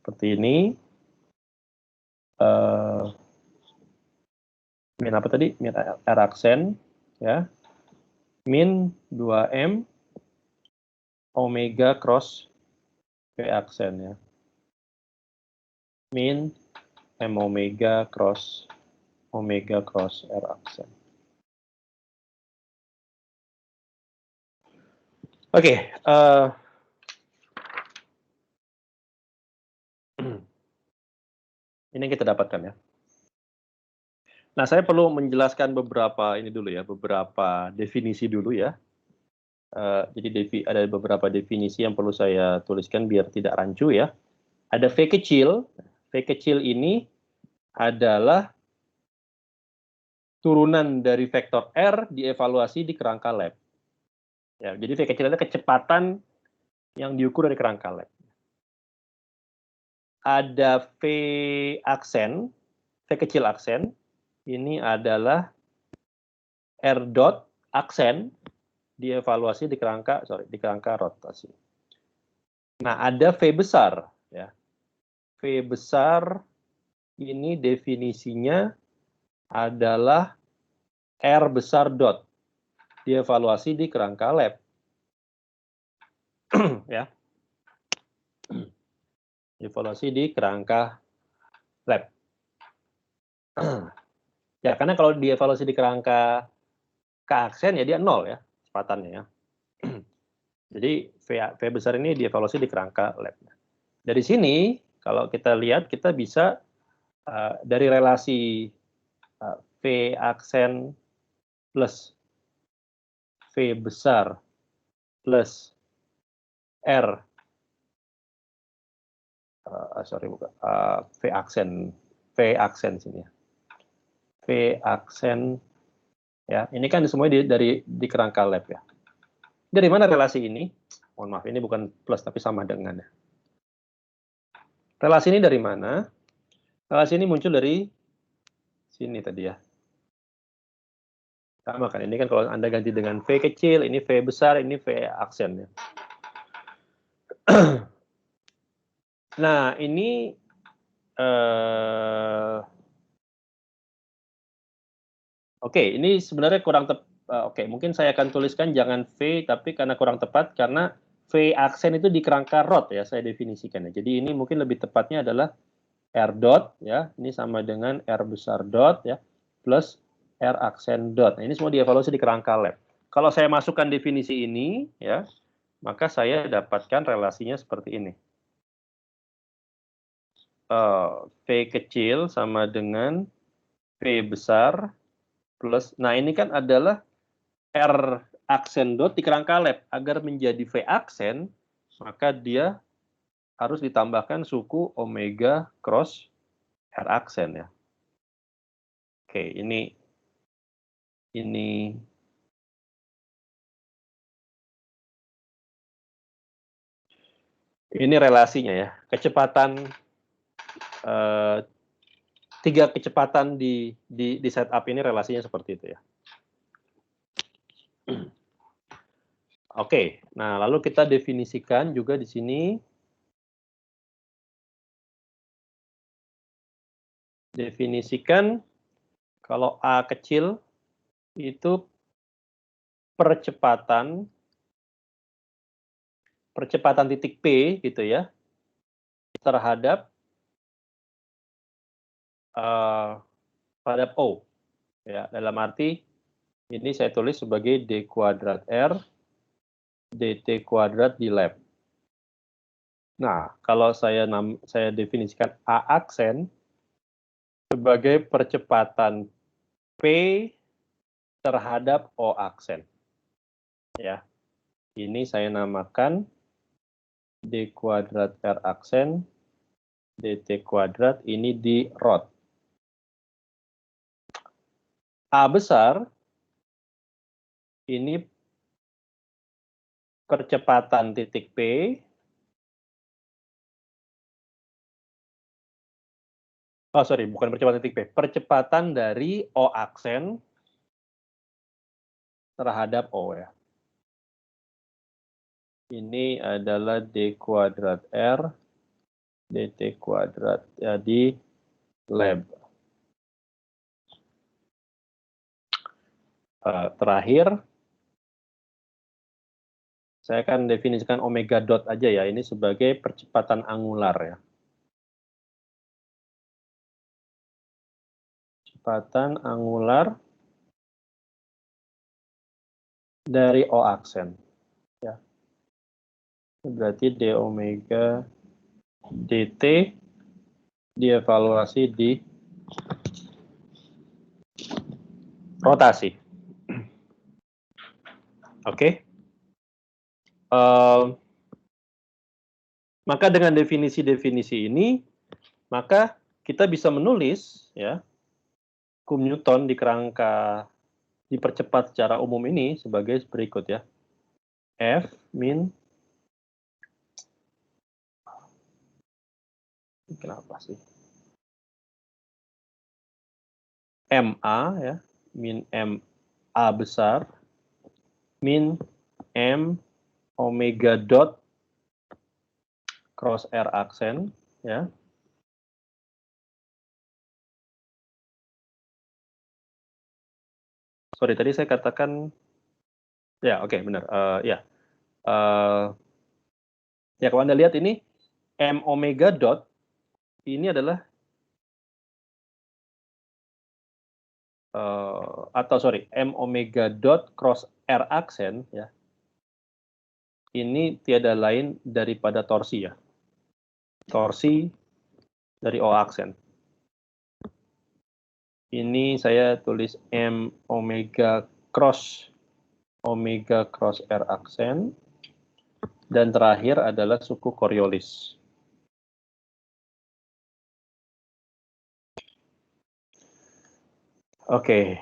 Seperti ini. Min apa tadi? Min R aksen ya. Min 2M omega cross P aksen ya. Min M omega cross R aksen. Oke, ini yang kita dapatkan ya. Nah, saya perlu menjelaskan beberapa ini dulu ya, beberapa definisi dulu ya. Jadi ada beberapa definisi yang perlu saya tuliskan biar tidak rancu ya. Ada V kecil. V kecil ini adalah turunan dari vektor R dievaluasi di kerangka lab. Ya, jadi V kecil adalah kecepatan yang diukur dari kerangka lab. Ada V aksen, V kecil aksen, ini adalah R dot aksen dievaluasi di kerangka rotasi. Nah, ada V besar ya. V besar ini definisinya adalah R besar dot dievaluasi di kerangka lab. Ya. Dievaluasi di kerangka lab. Ya, karena kalau dievaluasi di kerangka K aksen ya dia 0 ya kecepatannya ya. Jadi V besar ini dievaluasi di kerangka lab. Dari sini kalau kita lihat kita bisa dari relasi V aksen plus V besar plus R V aksen sini ya. V aksen ya, ini kan semuanya di kerangka lab ya. Dari mana relasi ini? Mohon maaf, ini bukan plus tapi sama dengan ya. Relasi ini dari mana? Relasi ini muncul dari sini tadi ya. Sama kan, ini kan kalau Anda ganti dengan V kecil, ini V besar, ini V aksen ya. Nah, ini oke, ini sebenarnya kurang tepat. Oke, mungkin saya akan tuliskan jangan V, tapi karena kurang tepat, karena V aksen itu di kerangka rot ya, saya definisikan ya. Jadi ini mungkin lebih tepatnya adalah R dot ya, ini sama dengan R besar dot ya, plus R aksen dot. Nah, ini semua dievaluasi di kerangka lab. Kalau saya masukkan definisi ini ya, maka saya dapatkan relasinya seperti ini. V kecil sama dengan V besar plus, nah ini kan adalah R aksen dot di kerangka lab. Agar menjadi V aksen, maka dia harus ditambahkan suku omega cross R aksen ya. Oke, ini relasinya ya. Kecepatan tiga kecepatan di setup ini relasinya seperti itu ya. Oke, nah lalu kita definisikan juga di sini. Definisikan kalau A kecil itu percepatan titik P gitu ya terhadap O ya, dalam arti ini saya tulis sebagai D kuadrat R dt kuadrat di lab. Nah, kalau saya definisikan A aksen sebagai percepatan P terhadap O aksen. Ya. Ini saya namakan D kuadrat R aksen dt kuadrat ini di rod. A besar ini percepatan titik P bukan percepatan titik P, percepatan dari O aksen terhadap O ya. Ini adalah D kuadrat R dt kuadrat ya di lab. Terakhir, saya akan definisikan omega dot aja ya, ini sebagai percepatan angular ya. Percepatan angular dari O aksen. Ya. Berarti D omega dt dievaluasi di rotasi. Oke. Maka dengan definisi-definisi ini, maka kita bisa menulis ya kum Newton di kerangka dipercepat secara umum ini sebagai berikut ya. F min kenapa sih? MA ya, min MA besar min M omega dot cross R aksen ya. Sorry, tadi saya katakan ya, oke, benar. Ya. Ya, kalau Anda lihat ini M omega dot ini adalah M omega dot cross R aksen ya. Ini tiada lain daripada torsi ya. Torsi dari O aksen. Ini saya tulis M omega cross R aksen. Dan terakhir adalah suku Coriolis. Oke.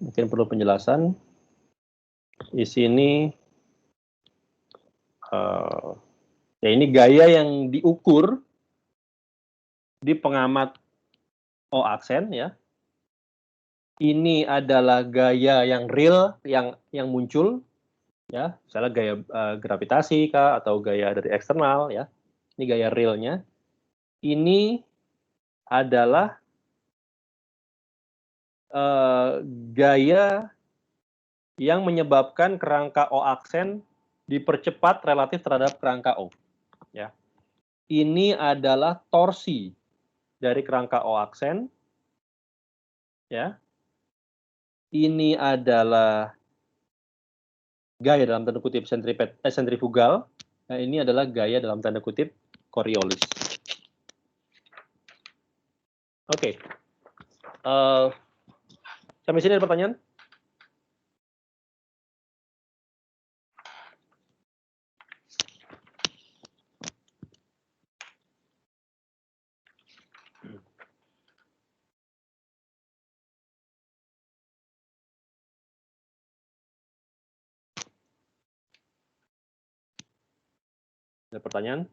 Mungkin perlu penjelasan. Di sini ya ini gaya yang diukur di pengamat O aksen ya. Ini adalah gaya yang real yang muncul ya, misalnya gaya gravitasi kah atau gaya dari eksternal ya. Ini gaya realnya. Ini adalah gaya yang menyebabkan kerangka O aksen dipercepat relatif terhadap kerangka O. Ya. Ini adalah torsi dari kerangka O aksen. Ya. Ini adalah gaya dalam tanda kutip sentrifugal. Nah, ini adalah gaya dalam tanda kutip Coriolis. Oke. Sampai sini ada pertanyaan? Ada pertanyaan?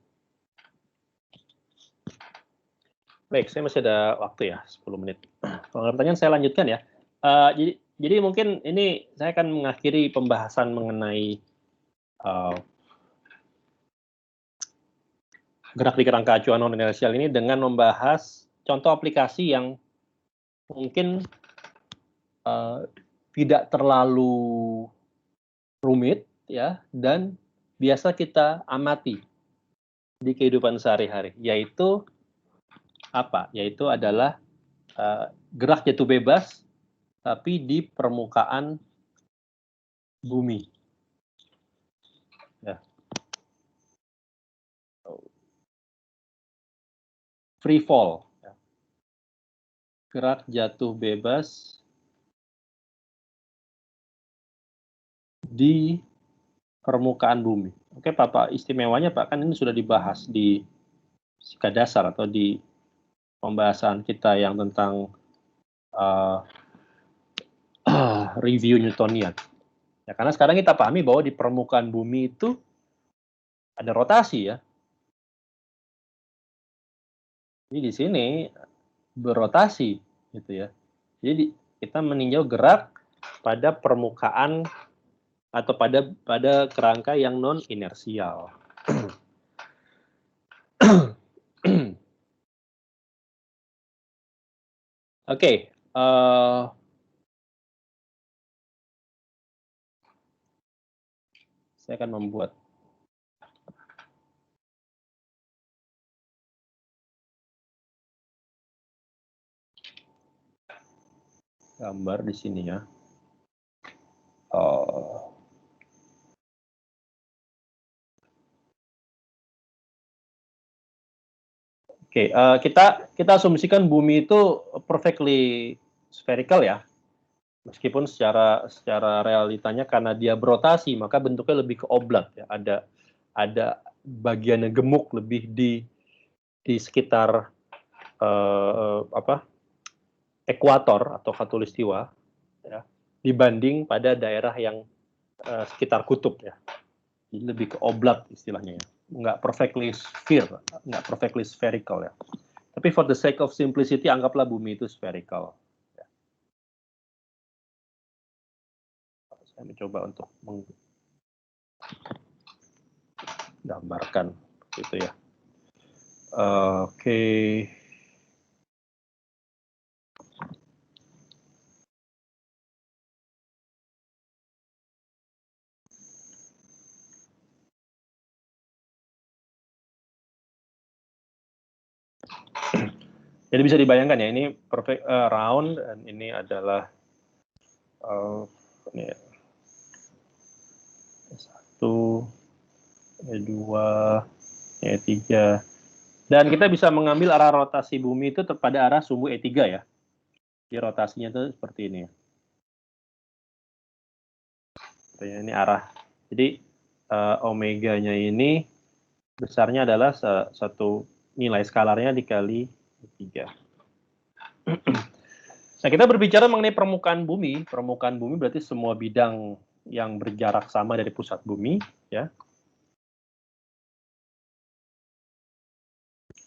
Baik, saya masih ada waktu ya, 10 menit. Kalau ada pertanyaan saya lanjutkan ya. Jadi mungkin ini saya akan mengakhiri pembahasan mengenai gerak di kerangka acuan non inersial ini dengan membahas contoh aplikasi yang mungkin tidak terlalu rumit ya, dan biasa kita amati di kehidupan sehari-hari, yaitu apa? Yaitu adalah gerak jatuh bebas tapi di permukaan bumi. Ya. Free fall. Ya. Gerak jatuh bebas di permukaan bumi. Oke, Pak, istimewanya Pak, kan ini sudah dibahas di fisika dasar atau di pembahasan kita yang tentang review Newtonian. Ya, karena sekarang kita pahami bahwa di permukaan bumi itu ada rotasi ya. Jadi di sini berotasi gitu ya. Jadi kita meninjau gerak pada permukaan atau pada kerangka yang non inersial. Oke, saya akan membuat gambar di sini ya. Oke, kita asumsikan bumi itu perfectly spherical ya. Meskipun secara realitanya karena dia berotasi maka bentuknya lebih ke oblat ya. Ada bagiannya gemuk lebih di sekitar ekuator atau khatulistiwa ya, dibanding pada daerah yang sekitar kutub ya. Jadi lebih ke oblat istilahnya ya. Nggak perfectly sphere, nggak perfectly spherical ya. Tapi for the sake of simplicity anggaplah bumi itu spherical. Ya. Saya mencoba untuk menggambarkan gitu ya. Oke. Jadi bisa dibayangkan ya, ini perfect round dan ini adalah ini satu, ini dua, ini tiga, dan kita bisa mengambil arah rotasi bumi itu pada arah sumbu E3 ya. Jadi rotasinya itu seperti ini. Ini arah. Jadi omeganya ini besarnya adalah satu nilai skalarnya dikali 3. Nah, kita berbicara mengenai permukaan bumi. Permukaan bumi berarti semua bidang yang berjarak sama dari pusat bumi, ya.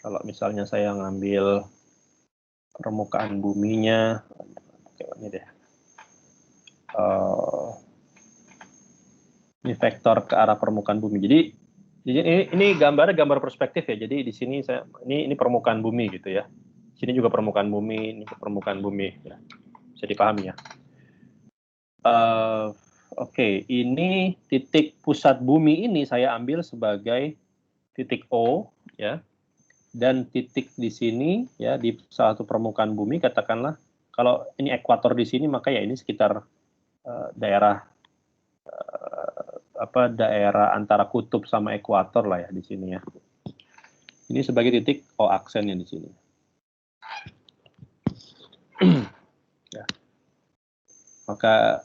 Kalau misalnya saya ngambil permukaan buminya, ini deh. Ini vektor ke arah permukaan bumi. Jadi ini gambar perspektif ya. Jadi di sini ini permukaan bumi gitu ya. Sini juga permukaan bumi, ini permukaan bumi ya. Bisa dipahami ya. Oke, ini titik pusat bumi ini saya ambil sebagai titik O ya. Dan titik di sini ya di salah satu permukaan bumi katakanlah kalau ini ekuator di sini maka ya ini sekitar daerah daerah antara kutub sama ekuator lah ya di sini ya. Ini sebagai titik O aksennya di sini. Ya. Maka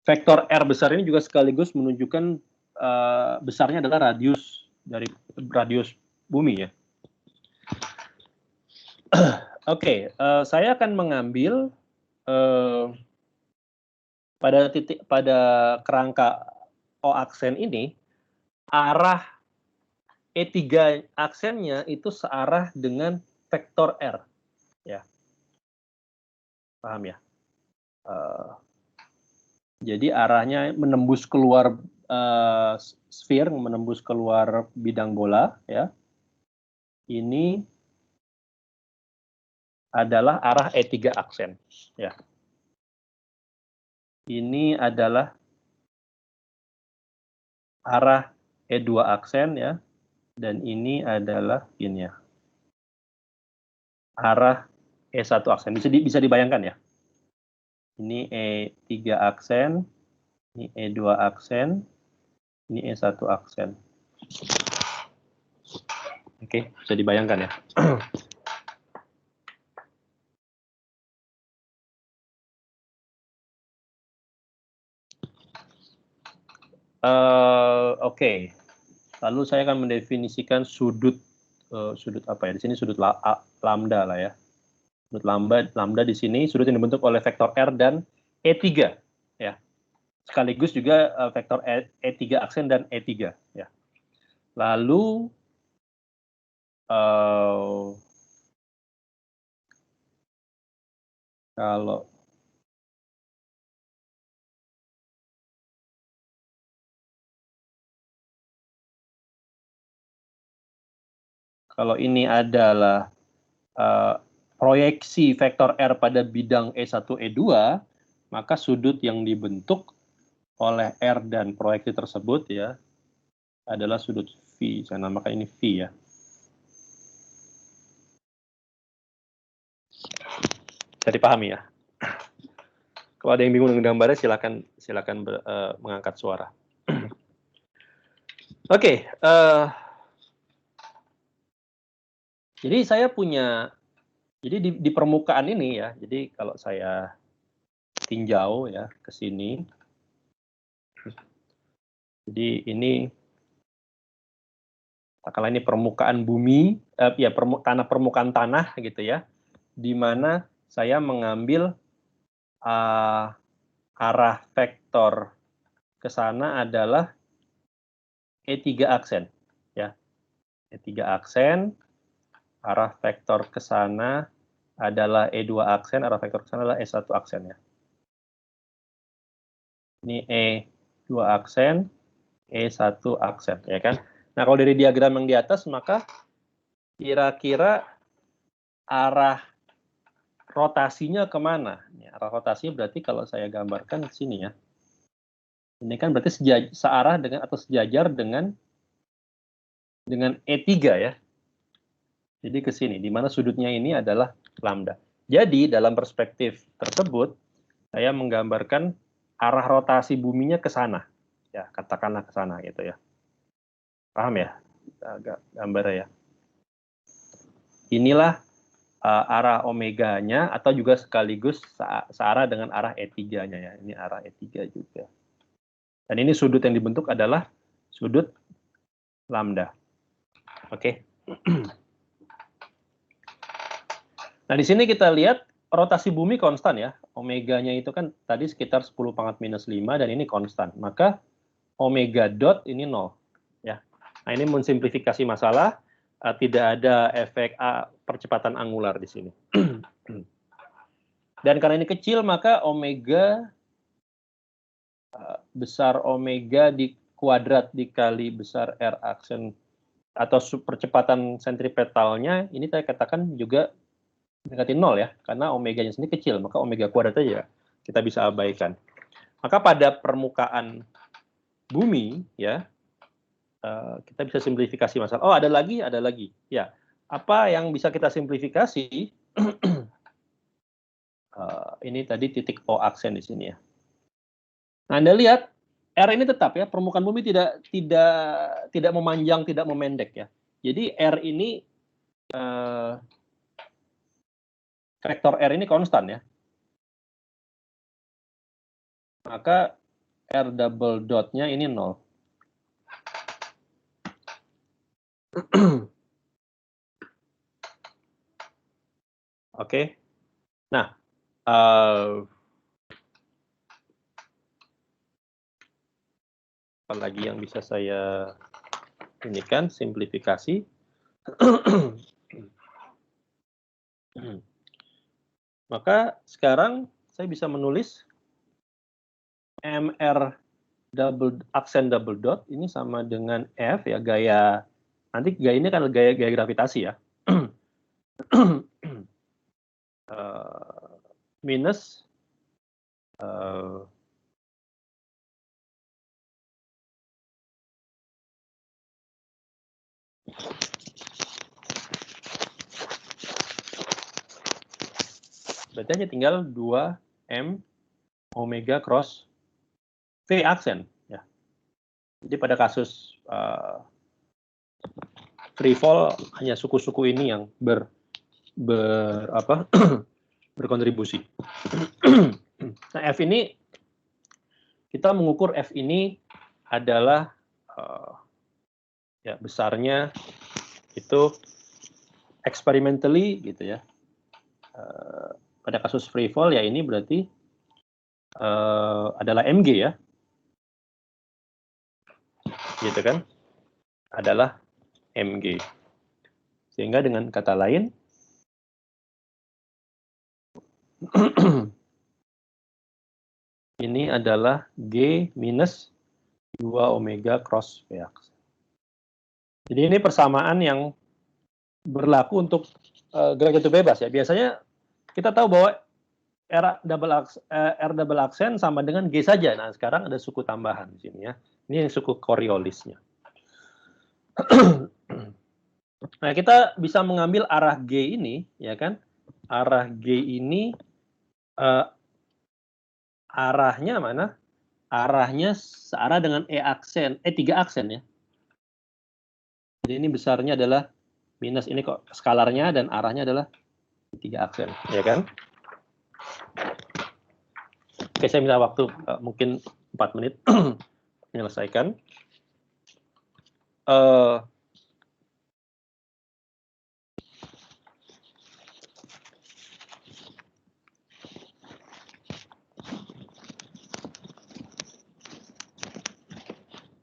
vektor R besar ini juga sekaligus menunjukkan besarnya adalah radius dari radius bumi ya. Oke, saya akan mengambil pada kerangka O aksen ini arah E3 aksennya itu searah dengan vektor R ya. Paham ya? Jadi arahnya menembus keluar sphere, menembus keluar bidang bola ya. Ini adalah arah E3 aksen ya. Ini adalah arah E2 aksen ya, dan ini adalah ini ya, arah E1 aksen. Bisa dibayangkan ya. Ini E3 aksen, ini E2 aksen, ini E1 aksen. Oke, bisa dibayangkan ya. Oke. Lalu saya akan mendefinisikan sudut apa ya? Di sini sudut lambda lah ya. Sudut lambda di sini sudut yang dibentuk oleh vektor R dan E3 ya. Sekaligus juga vektor E3 aksen dan E3 ya. Lalu kalau ini adalah proyeksi vektor R pada bidang E1, E2, maka sudut yang dibentuk oleh R dan proyeksi tersebut ya adalah sudut V. Saya namakan ini V ya. Bisa dipahami ya? Kalau ada yang bingung dengan gambarnya, silakan mengangkat suara. Oke, jadi saya punya, jadi di permukaan ini ya, jadi kalau saya tinjau ya ke sini, jadi ini, kalau ini permukaan bumi, ya permukaan tanah gitu ya, di mana saya mengambil arah vektor ke sana adalah E3 aksen ya. E3 aksen, arah vektor ke sana adalah E2 aksen, arah vektor ke sana adalah E1 aksen ya. Ini E2 aksen, E1 aksen ya kan. Nah, kalau dari diagram yang di atas maka kira-kira arah rotasinya kemana? Ya, arah rotasinya berarti kalau saya gambarkan di sini ya. Ini kan berarti searah dengan atau sejajar dengan E3 ya. Jadi ke sini, di mana sudutnya ini adalah lambda. Jadi dalam perspektif tersebut, saya menggambarkan arah rotasi buminya ke sana. Ya, katakanlah ke sana gitu ya. Paham ya? Agak gambarnya ya. Inilah arah omeganya atau juga sekaligus searah dengan arah E3-nya ya. Ini arah E3 juga. Dan ini sudut yang dibentuk adalah sudut lambda. Oke. Nah, di sini kita lihat rotasi bumi konstan ya. Omeganya itu kan tadi sekitar 10⁻⁵ dan ini konstan. Maka omega dot ini 0 ya. Nah, ini mensimplifikasi masalah, tidak ada efek percepatan angular di sini. Dan karena ini kecil maka omega besar omega di kuadrat dikali besar R aksen atau percepatan sentripetalnya ini saya katakan juga mendekati 0 ya, karena omeganya sendiri kecil, maka omega kuadrat aja kita bisa abaikan. Maka pada permukaan bumi ya, kita bisa simplifikasi masalah. Oh, ada lagi. Ya, apa yang bisa kita simplifikasi? Ini tadi titik O aksen di sini ya. Nah, Anda lihat R ini tetap ya, permukaan bumi tidak memanjang, tidak memendek ya. Jadi R ini vektor R ini konstan ya. Maka R double dot-nya ini 0. Oke. Nah, apa lagi yang bisa saya inikan, simplifikasi. Maka sekarang saya bisa menulis MR aksen double dot ini sama dengan F ya, gaya, nanti gaya ini kan gaya gravitasi ya. Minus berarti hanya tinggal 2M omega cross V aksen ya. Jadi pada kasus free fall hanya suku-suku ini yang berkontribusi. Nah, F ini kita mengukur F ini adalah ya besarnya itu experimentally gitu ya. Pada kasus free fall ya ini berarti adalah mg ya. Gitu kan? Adalah mg. Sehingga dengan kata lain ini adalah G minus 2 omega cross V aksen. Jadi ini persamaan yang berlaku untuk gerak jatuh bebas ya. Biasanya kita tahu bahwa R double aksen sama dengan G saja. Nah, sekarang ada suku tambahan di sini ya. Ini yang suku Coriolisnya. Nah, kita bisa mengambil arah G ini, ya kan? Arah G ini arahnya mana? Arahnya searah dengan E aksen, 3 aksen ya. Jadi ini besarnya adalah minus ini kok skalarnya dan arahnya adalah 3 aksen, ya kan? Oke, saya minta waktu mungkin 4 menit menyelesaikan.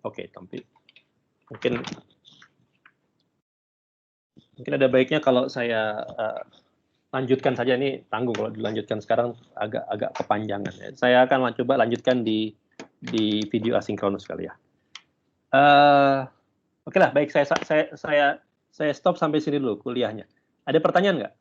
Oke, tampil. Mungkin ada baiknya kalau saya lanjutkan saja, ini tanggung kalau dilanjutkan sekarang agak kepanjangan ya. Saya akan coba lanjutkan di video asinkronus kali ya. Oke lah, baik, saya stop sampai sini dulu kuliahnya. Ada pertanyaan nggak?